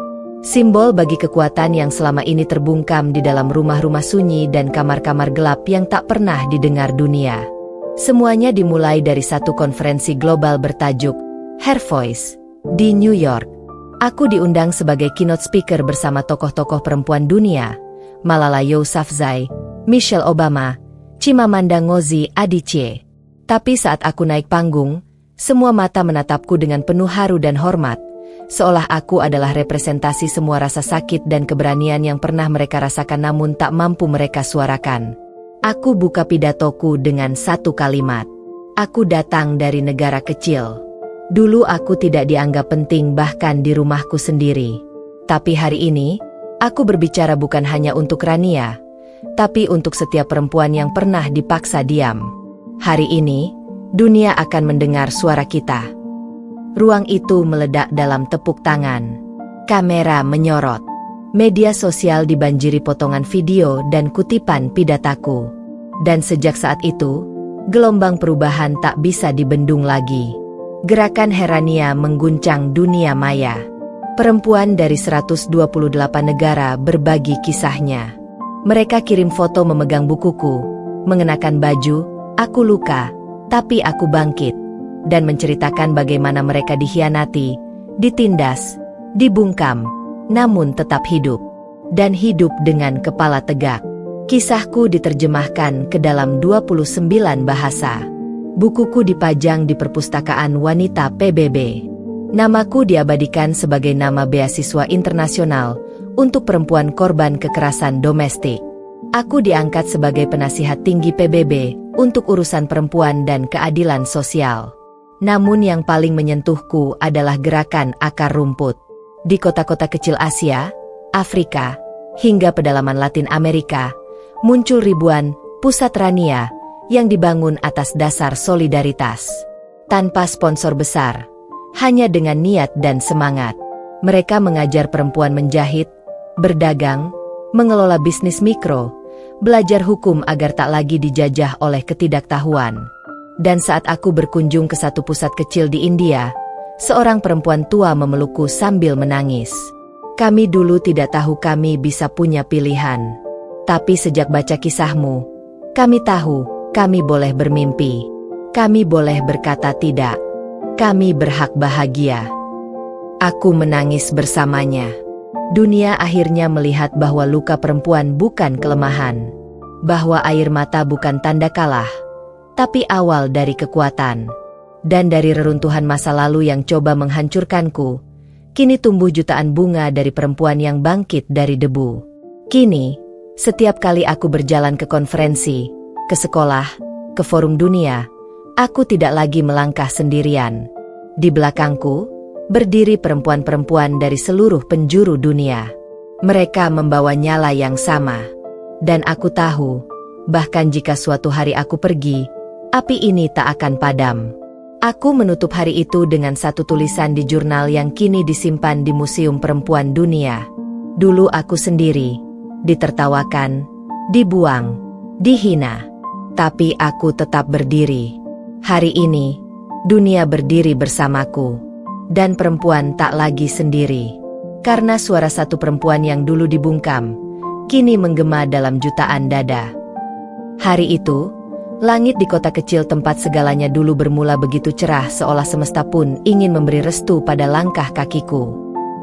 simbol bagi kekuatan yang selama ini terbungkam di dalam rumah-rumah sunyi dan kamar-kamar gelap yang tak pernah didengar dunia. Semuanya dimulai dari satu konferensi global bertajuk Her Voice di New York. Aku diundang sebagai keynote speaker bersama tokoh-tokoh perempuan dunia, Malala Yousafzai, Michelle Obama, Chimamanda Ngozi Adichie. Tapi saat aku naik panggung, semua mata menatapku dengan penuh haru dan hormat, seolah aku adalah representasi semua rasa sakit dan keberanian yang pernah mereka rasakan namun tak mampu mereka suarakan. Aku buka pidatoku dengan satu kalimat. Aku datang dari negara kecil. Dulu aku tidak dianggap penting bahkan di rumahku sendiri. Tapi hari ini, aku berbicara bukan hanya untuk Rania, tapi untuk setiap perempuan yang pernah dipaksa diam. Hari ini, dunia akan mendengar suara kita. Ruang itu meledak dalam tepuk tangan. Kamera menyorot. Media sosial dibanjiri potongan video dan kutipan pidataku. Dan sejak saat itu, gelombang perubahan tak bisa dibendung lagi. Gerakan Herania mengguncang dunia maya. Perempuan dari 128 negara berbagi kisahnya. Mereka kirim foto memegang bukuku, mengenakan baju, "Aku luka, tapi aku bangkit," dan menceritakan bagaimana mereka dikhianati, ditindas, dibungkam, namun tetap hidup. Dan hidup dengan kepala tegak. Kisahku diterjemahkan ke dalam 29 bahasa. Bukuku dipajang di perpustakaan wanita PBB. Namaku diabadikan sebagai nama beasiswa internasional untuk perempuan korban kekerasan domestik. Aku diangkat sebagai penasihat tinggi PBB untuk urusan perempuan dan keadilan sosial. Namun yang paling menyentuhku adalah gerakan akar rumput. Di kota-kota kecil Asia, Afrika, hingga pedalaman Latin Amerika, muncul ribuan pusat Rania yang dibangun atas dasar solidaritas. Tanpa sponsor besar, hanya dengan niat dan semangat. Mereka mengajar perempuan menjahit, berdagang, mengelola bisnis mikro, belajar hukum agar tak lagi dijajah oleh ketidaktahuan. Dan saat aku berkunjung ke satu pusat kecil di India, seorang perempuan tua memelukku sambil menangis. "Kami dulu tidak tahu kami bisa punya pilihan. Tapi sejak baca kisahmu, kami tahu kami boleh bermimpi. Kami boleh berkata tidak. Kami berhak bahagia." Aku menangis bersamanya. Dunia akhirnya melihat bahwa luka perempuan bukan kelemahan. Bahwa air mata bukan tanda kalah, tapi awal dari kekuatan. Dan dari reruntuhan masa lalu yang coba menghancurkanku, kini tumbuh jutaan bunga dari perempuan yang bangkit dari debu. Kini, setiap kali aku berjalan ke konferensi, ke sekolah, ke forum dunia, aku tidak lagi melangkah sendirian. Di belakangku, berdiri perempuan-perempuan dari seluruh penjuru dunia. Mereka membawa nyala yang sama. Dan aku tahu, bahkan jika suatu hari aku pergi, api ini tak akan padam. Aku menutup hari itu dengan satu tulisan di jurnal yang kini disimpan di Museum Perempuan Dunia. Dulu aku sendiri, ditertawakan, dibuang, dihina. Tapi aku tetap berdiri. Hari ini, dunia berdiri bersamaku. Dan perempuan tak lagi sendiri. Karena suara satu perempuan yang dulu dibungkam, kini menggema dalam jutaan dada. Hari itu, langit di kota kecil tempat segalanya dulu bermula begitu cerah seolah semesta pun ingin memberi restu pada langkah kakiku.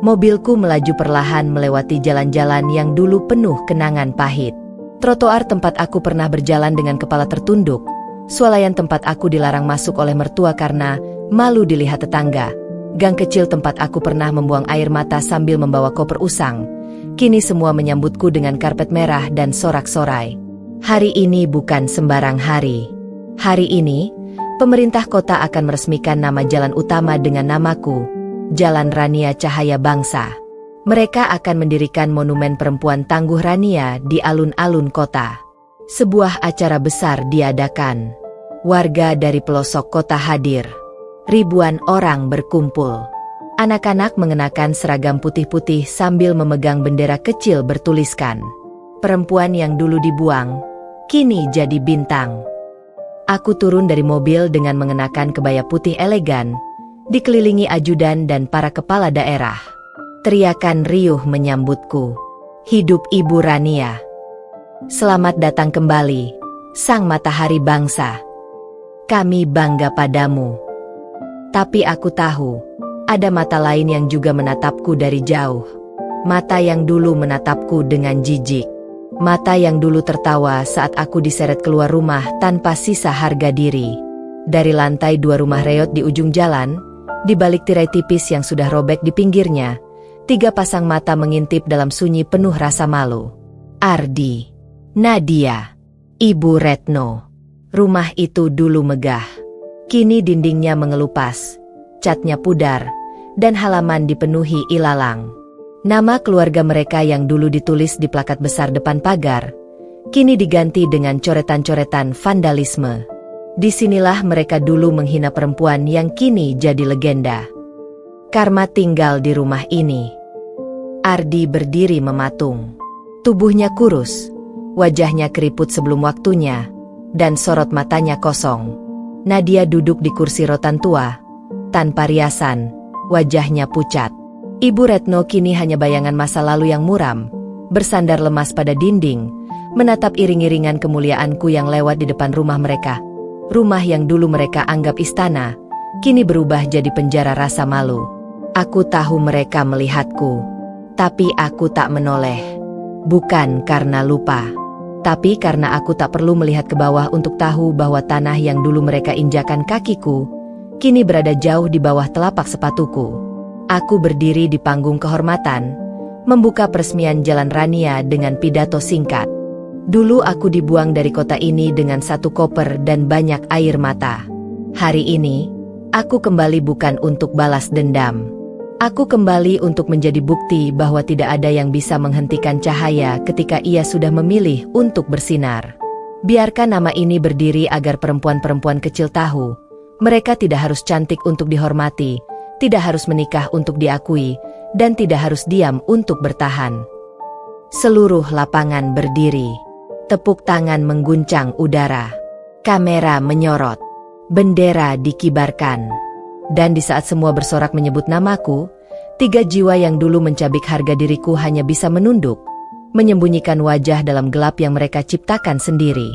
Mobilku melaju perlahan melewati jalan-jalan yang dulu penuh kenangan pahit. Trotoar tempat aku pernah berjalan dengan kepala tertunduk, swalayan tempat aku dilarang masuk oleh mertua karena malu dilihat tetangga. Gang kecil tempat aku pernah membuang air mata sambil membawa koper usang. Kini semua menyambutku dengan karpet merah dan sorak-sorai. Hari ini bukan sembarang hari. Hari ini, pemerintah kota akan meresmikan nama jalan utama dengan namaku, Jalan Rania Cahaya Bangsa. Mereka akan mendirikan monumen perempuan tangguh Rania di alun-alun kota. Sebuah acara besar diadakan. Warga dari pelosok kota hadir. Ribuan orang berkumpul. Anak-anak mengenakan seragam putih-putih sambil memegang bendera kecil bertuliskan, "Perempuan yang dulu dibuang, kini jadi bintang." Aku turun dari mobil dengan mengenakan kebaya putih elegan, dikelilingi ajudan dan para kepala daerah. Teriakan riuh menyambutku. Hidup Ibu Rania. Selamat datang kembali, sang matahari bangsa. Kami bangga padamu. Tapi aku tahu, ada mata lain yang juga menatapku dari jauh. Mata yang dulu menatapku dengan jijik. Mata yang dulu tertawa saat aku diseret keluar rumah tanpa sisa harga diri. Dari lantai 2 rumah reot di ujung jalan, di balik tirai tipis yang sudah robek di pinggirnya, 3 pasang mata mengintip dalam sunyi penuh rasa malu. Ardi, Nadia, Ibu Retno. Rumah itu dulu megah. Kini dindingnya mengelupas, catnya pudar, dan halaman dipenuhi ilalang. Nama keluarga mereka yang dulu ditulis di plakat besar depan pagar, kini diganti dengan coretan-coretan vandalisme. Disinilah mereka dulu menghina perempuan yang kini jadi legenda. Karma tinggal di rumah ini. Ardi berdiri mematung. Tubuhnya kurus, wajahnya keriput sebelum waktunya, dan sorot matanya kosong. Nadia duduk di kursi rotan tua, tanpa riasan, wajahnya pucat. Ibu Retno kini hanya bayangan masa lalu yang muram, bersandar lemas pada dinding, menatap iring-iringan kemuliaanku yang lewat di depan rumah mereka. Rumah yang dulu mereka anggap istana, kini berubah jadi penjara rasa malu. Aku tahu mereka melihatku, tapi aku tak menoleh. Bukan karena lupa. Tapi karena aku tak perlu melihat ke bawah untuk tahu bahwa tanah yang dulu mereka injakan kakiku, kini berada jauh di bawah telapak sepatuku. Aku berdiri di panggung kehormatan, membuka peresmian Jalan Rania dengan pidato singkat. Dulu aku dibuang dari kota ini dengan 1 koper dan banyak air mata. Hari ini, aku kembali bukan untuk balas dendam. Aku kembali untuk menjadi bukti bahwa tidak ada yang bisa menghentikan cahaya ketika ia sudah memilih untuk bersinar. Biarkan nama ini berdiri agar perempuan-perempuan kecil tahu, mereka tidak harus cantik untuk dihormati, tidak harus menikah untuk diakui, dan tidak harus diam untuk bertahan. Seluruh lapangan berdiri. Tepuk tangan mengguncang udara. Kamera menyorot. Bendera dikibarkan. Dan di saat semua bersorak menyebut namaku, 3 jiwa yang dulu mencabik harga diriku hanya bisa menunduk, menyembunyikan wajah dalam gelap yang mereka ciptakan sendiri.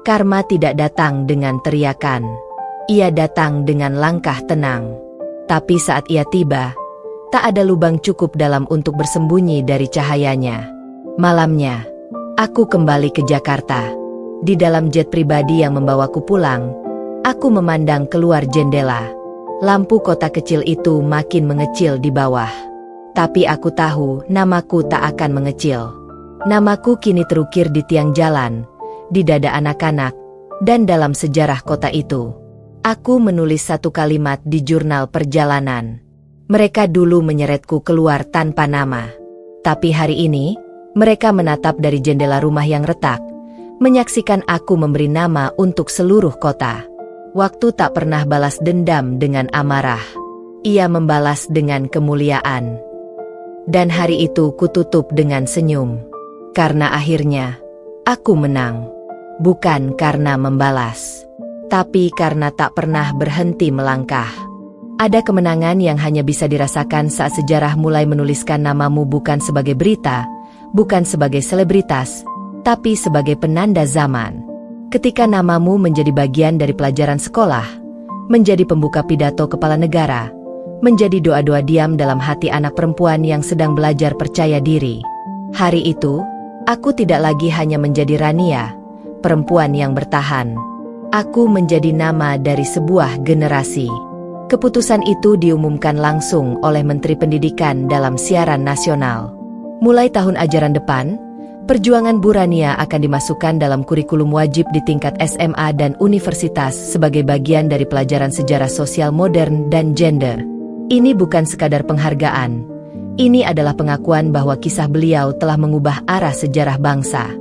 Karma tidak datang dengan teriakan. Ia datang dengan langkah tenang. Tapi saat ia tiba, tak ada lubang cukup dalam untuk bersembunyi dari cahayanya. Malamnya, aku kembali ke Jakarta. Di dalam jet pribadi yang membawaku pulang, aku memandang keluar jendela. Lampu kota kecil itu makin mengecil di bawah. Tapi aku tahu namaku tak akan mengecil. Namaku kini terukir di tiang jalan, di dada anak-anak, dan dalam sejarah kota itu. Aku menulis 1 kalimat di jurnal perjalanan. Mereka dulu menyeretku keluar tanpa nama. Tapi hari ini, mereka menatap dari jendela rumah yang retak, menyaksikan aku memberi nama untuk seluruh kota. Waktu tak pernah balas dendam dengan amarah. Ia membalas dengan kemuliaan. Dan hari itu kututup dengan senyum. Karena akhirnya, aku menang. Bukan karena membalas, tapi karena tak pernah berhenti melangkah. Ada kemenangan yang hanya bisa dirasakan saat sejarah mulai menuliskan namamu bukan sebagai berita, bukan sebagai selebritas, tapi sebagai penanda zaman. Ketika namamu menjadi bagian dari pelajaran sekolah, menjadi pembuka pidato kepala negara, menjadi doa-doa diam dalam hati anak perempuan yang sedang belajar percaya diri. Hari itu, aku tidak lagi hanya menjadi Rania, perempuan yang bertahan. Aku menjadi nama dari sebuah generasi. Keputusan itu diumumkan langsung oleh Menteri Pendidikan dalam siaran nasional. Mulai tahun ajaran depan, perjuangan Bu Rania akan dimasukkan dalam kurikulum wajib di tingkat SMA dan universitas sebagai bagian dari pelajaran sejarah sosial modern dan gender. Ini bukan sekadar penghargaan. Ini adalah pengakuan bahwa kisah beliau telah mengubah arah sejarah bangsa.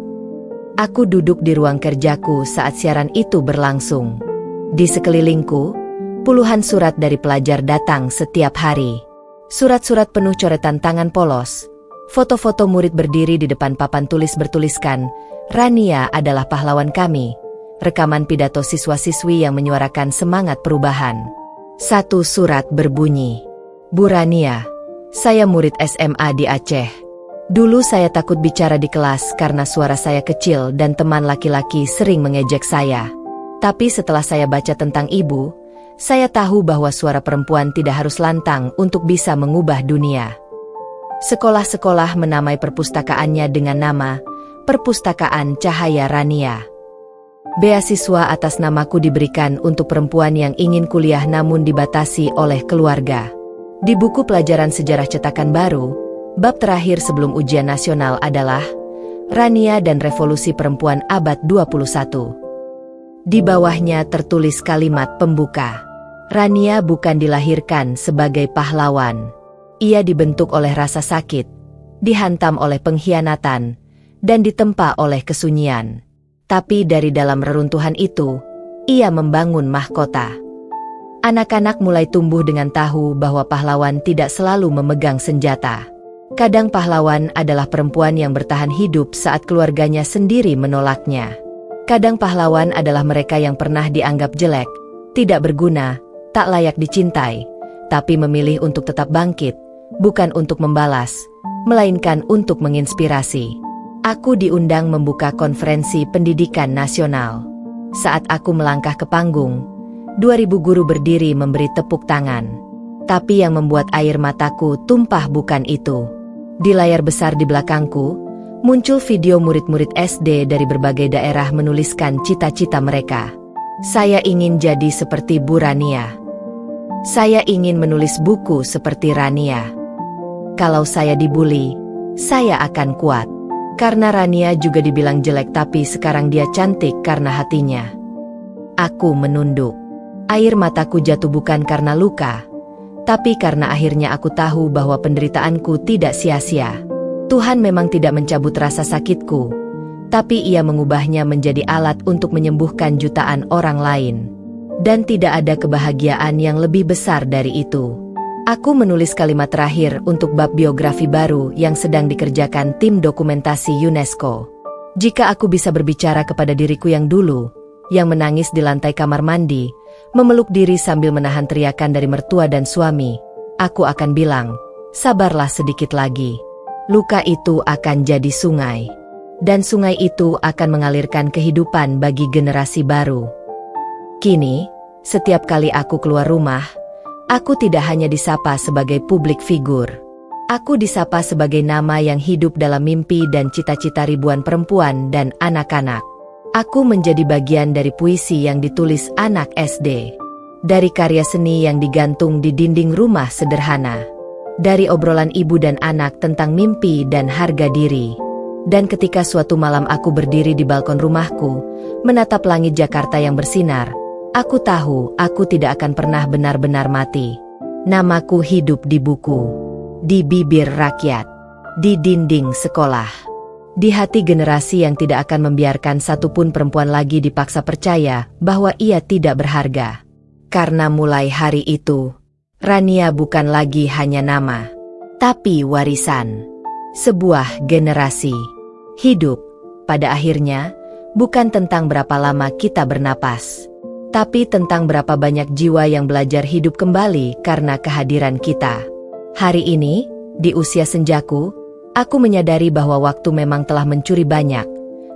Aku duduk di ruang kerjaku saat siaran itu berlangsung. Di sekelilingku, puluhan surat dari pelajar datang setiap hari. Surat-surat penuh coretan tangan polos. Foto-foto murid berdiri di depan papan tulis bertuliskan, "Rania adalah pahlawan kami." Rekaman pidato siswa-siswi yang menyuarakan semangat perubahan. Satu surat berbunyi, "Bu Rania, saya murid SMA di Aceh. Dulu saya takut bicara di kelas karena suara saya kecil dan teman laki-laki sering mengejek saya. Tapi setelah saya baca tentang ibu, saya tahu bahwa suara perempuan tidak harus lantang untuk bisa mengubah dunia." Sekolah-sekolah menamai perpustakaannya dengan nama Perpustakaan Cahaya Rania. Beasiswa atas namaku diberikan untuk perempuan yang ingin kuliah namun dibatasi oleh keluarga. Di buku pelajaran sejarah cetakan baru, bab terakhir sebelum ujian nasional adalah Rania dan Revolusi Perempuan Abad 21. Di bawahnya tertulis kalimat pembuka. Rania bukan dilahirkan sebagai pahlawan. Ia dibentuk oleh rasa sakit, dihantam oleh pengkhianatan, dan ditempa oleh kesunyian. Tapi dari dalam reruntuhan itu, ia membangun mahkota. Anak-anak mulai tumbuh dengan tahu bahwa pahlawan tidak selalu memegang senjata. Kadang pahlawan adalah perempuan yang bertahan hidup saat keluarganya sendiri menolaknya. Kadang pahlawan adalah mereka yang pernah dianggap jelek, tidak berguna, tak layak dicintai, tapi memilih untuk tetap bangkit, bukan untuk membalas, melainkan untuk menginspirasi. Aku diundang membuka konferensi pendidikan nasional. Saat aku melangkah ke panggung, 2000 guru berdiri memberi tepuk tangan. Tapi yang membuat air mataku tumpah bukan itu. Di layar besar di belakangku, muncul video murid-murid SD dari berbagai daerah menuliskan cita-cita mereka. Saya ingin jadi seperti Bu Rania. Saya ingin menulis buku seperti Rania. Kalau saya dibully, saya akan kuat. Karena Rania juga dibilang jelek tapi sekarang dia cantik karena hatinya. Aku menunduk. Air mataku jatuh bukan karena luka, tapi karena akhirnya aku tahu bahwa penderitaanku tidak sia-sia. Tuhan memang tidak mencabut rasa sakitku, tapi Ia mengubahnya menjadi alat untuk menyembuhkan jutaan orang lain. Dan tidak ada kebahagiaan yang lebih besar dari itu. Aku menulis kalimat terakhir untuk bab biografi baru yang sedang dikerjakan tim dokumentasi UNESCO. Jika aku bisa berbicara kepada diriku yang dulu, yang menangis di lantai kamar mandi, memeluk diri sambil menahan teriakan dari mertua dan suami, aku akan bilang, sabarlah sedikit lagi. Luka itu akan jadi sungai. Dan sungai itu akan mengalirkan kehidupan bagi generasi baru. Kini, setiap kali aku keluar rumah, aku tidak hanya disapa sebagai publik figur. Aku disapa sebagai nama yang hidup dalam mimpi dan cita-cita ribuan perempuan dan anak-anak. Aku menjadi bagian dari puisi yang ditulis anak SD. Dari karya seni yang digantung di dinding rumah sederhana. Dari obrolan ibu dan anak tentang mimpi dan harga diri. Dan ketika suatu malam aku berdiri di balkon rumahku, menatap langit Jakarta yang bersinar, aku tahu aku tidak akan pernah benar-benar mati. Namaku hidup di buku, di bibir rakyat. di dinding sekolah, di hati generasi yang tidak akan membiarkan satupun perempuan lagi dipaksa percaya bahwa ia tidak berharga. Karena mulai hari itu, Rania bukan lagi hanya nama, tapi warisan. Sebuah generasi. Hidup, pada akhirnya, bukan tentang berapa lama kita bernapas, tapi tentang berapa banyak jiwa yang belajar hidup kembali karena kehadiran kita. Hari ini, di usia senjaku, aku menyadari bahwa waktu memang telah mencuri banyak.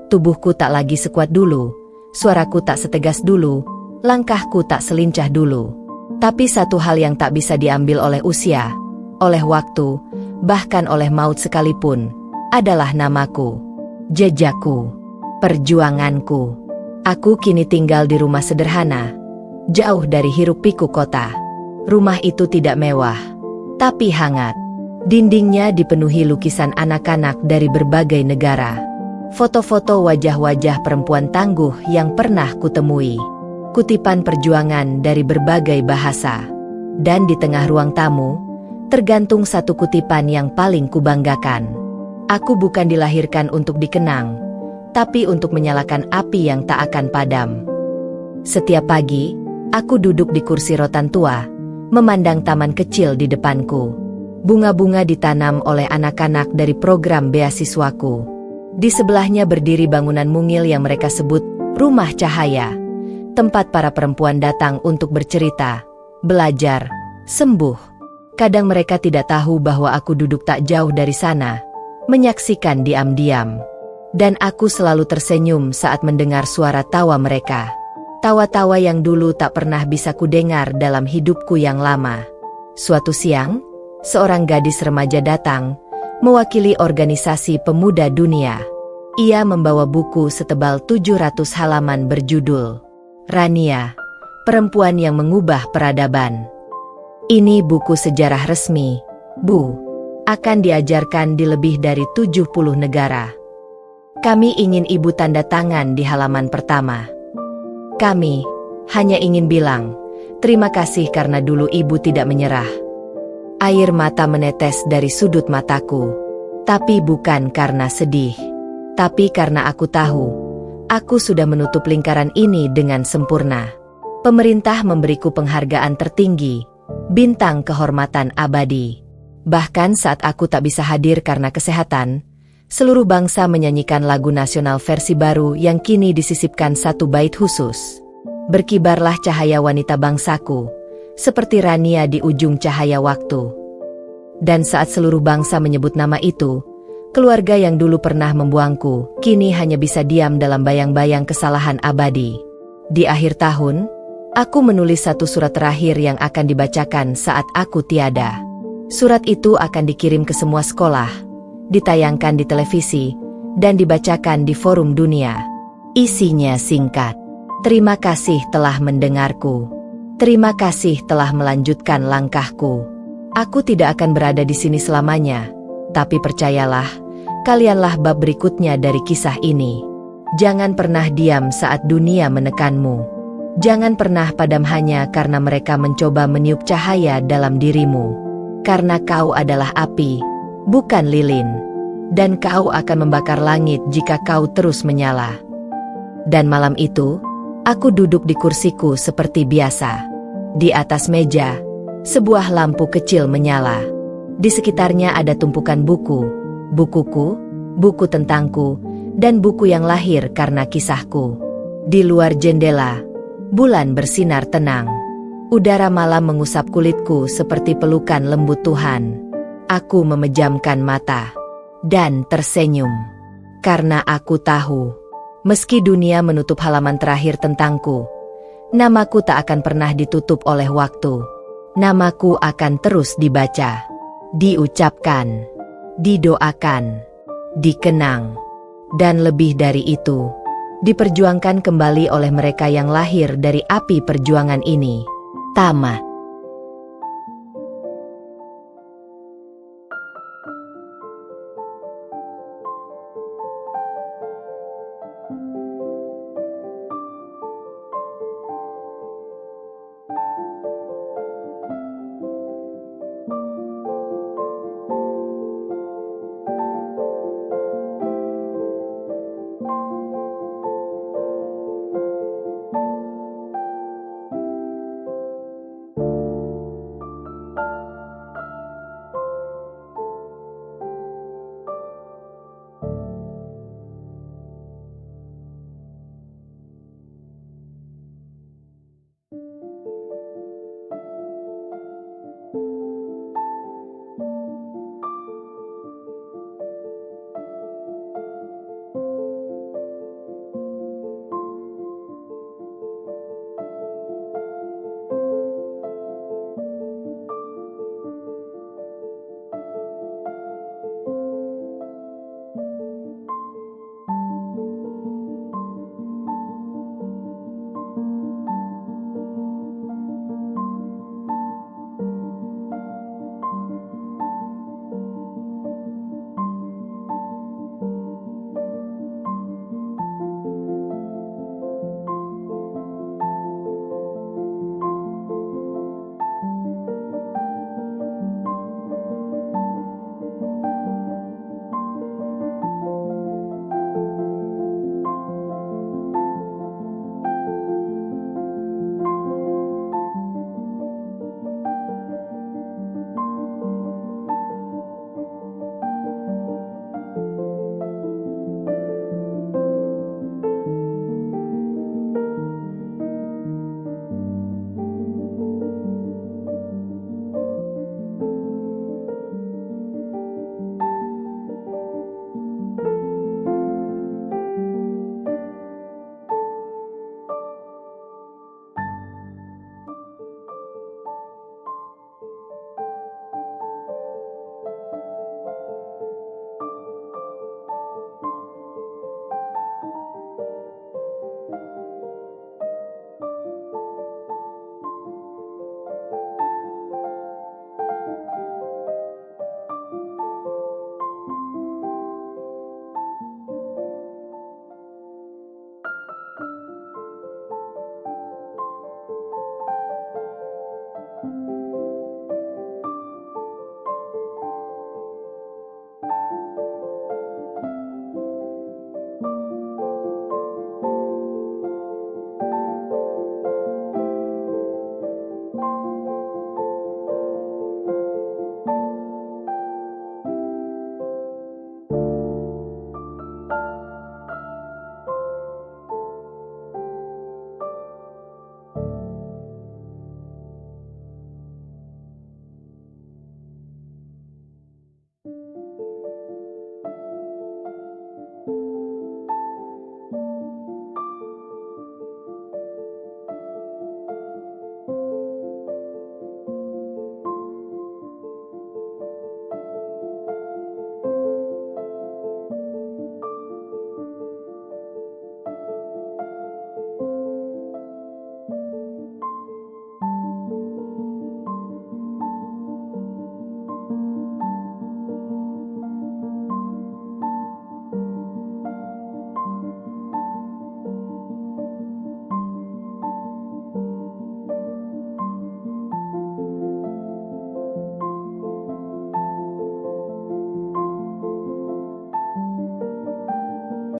Tubuhku tak lagi sekuat dulu, suaraku tak setegas dulu, langkahku tak selincah dulu. Tapi satu hal yang tak bisa diambil oleh usia, oleh waktu, bahkan oleh maut sekalipun, adalah namaku, jejakku, perjuanganku. Aku kini tinggal di rumah sederhana, jauh dari hiruk-pikuk kota. Rumah itu tidak mewah, tapi hangat. Dindingnya dipenuhi lukisan anak-anak dari berbagai negara. Foto-foto wajah-wajah perempuan tangguh yang pernah kutemui. Kutipan perjuangan dari berbagai bahasa. Dan di tengah ruang tamu, tergantung satu kutipan yang paling kubanggakan. Aku bukan dilahirkan untuk dikenang, tapi untuk menyalakan api yang tak akan padam. Setiap pagi, aku duduk di kursi rotan tua, memandang taman kecil di depanku. Bunga-bunga ditanam oleh anak-anak dari program beasiswaku. Di sebelahnya berdiri bangunan mungil yang mereka sebut Rumah Cahaya, tempat para perempuan datang untuk bercerita, belajar, sembuh. Kadang mereka tidak tahu bahwa aku duduk tak jauh dari sana, menyaksikan diam-diam. Dan aku selalu tersenyum saat mendengar suara tawa mereka. Tawa-tawa yang dulu tak pernah bisa kudengar dalam hidupku yang lama. Suatu siang, seorang gadis remaja datang, mewakili organisasi pemuda dunia. Ia membawa buku setebal 700 halaman berjudul Rania, Perempuan yang Mengubah Peradaban. Ini buku sejarah resmi, Bu. Akan diajarkan di lebih dari 70 negara. Kami ingin ibu tanda tangan di halaman pertama. Kami hanya ingin bilang, terima kasih karena dulu ibu tidak menyerah. Air mata menetes dari sudut mataku. Tapi bukan karena sedih. Tapi karena aku tahu, aku sudah menutup lingkaran ini dengan sempurna. Pemerintah memberiku penghargaan tertinggi, bintang kehormatan abadi. Bahkan saat aku tak bisa hadir karena kesehatan, seluruh bangsa menyanyikan lagu nasional versi baru yang kini disisipkan satu bait khusus. Berkibarlah cahaya wanita bangsaku, seperti Rania di ujung cahaya waktu. Dan saat seluruh bangsa menyebut nama itu, keluarga yang dulu pernah membuangku, kini hanya bisa diam dalam bayang-bayang kesalahan abadi. Di akhir tahun, aku menulis satu surat terakhir yang akan dibacakan saat aku tiada. Surat itu akan dikirim ke semua sekolah, ditayangkan di televisi, dan dibacakan di forum dunia. Isinya singkat. Terima kasih telah mendengarku. Terima kasih telah melanjutkan langkahku. Aku tidak akan berada di sini selamanya, tapi percayalah, kalianlah bab berikutnya dari kisah ini. Jangan pernah diam saat dunia menekanmu. Jangan pernah padam hanya karena mereka mencoba meniup cahaya dalam dirimu. Karena kau adalah api, bukan lilin. Dan kau akan membakar langit jika kau terus menyala. Dan malam itu, aku duduk di kursiku seperti biasa. Di atas meja, sebuah lampu kecil menyala. Di sekitarnya ada tumpukan buku, bukuku, buku tentangku, dan buku yang lahir karena kisahku. Di luar jendela, bulan bersinar tenang. Udara malam mengusap kulitku seperti pelukan lembut Tuhan. Aku memejamkan mata dan tersenyum. Karena aku tahu, meski dunia menutup halaman terakhir tentangku, namaku tak akan pernah ditutup oleh waktu. Namaku akan terus dibaca, diucapkan, didoakan, dikenang, dan lebih dari itu, diperjuangkan kembali oleh mereka yang lahir dari api perjuangan ini. Tamat.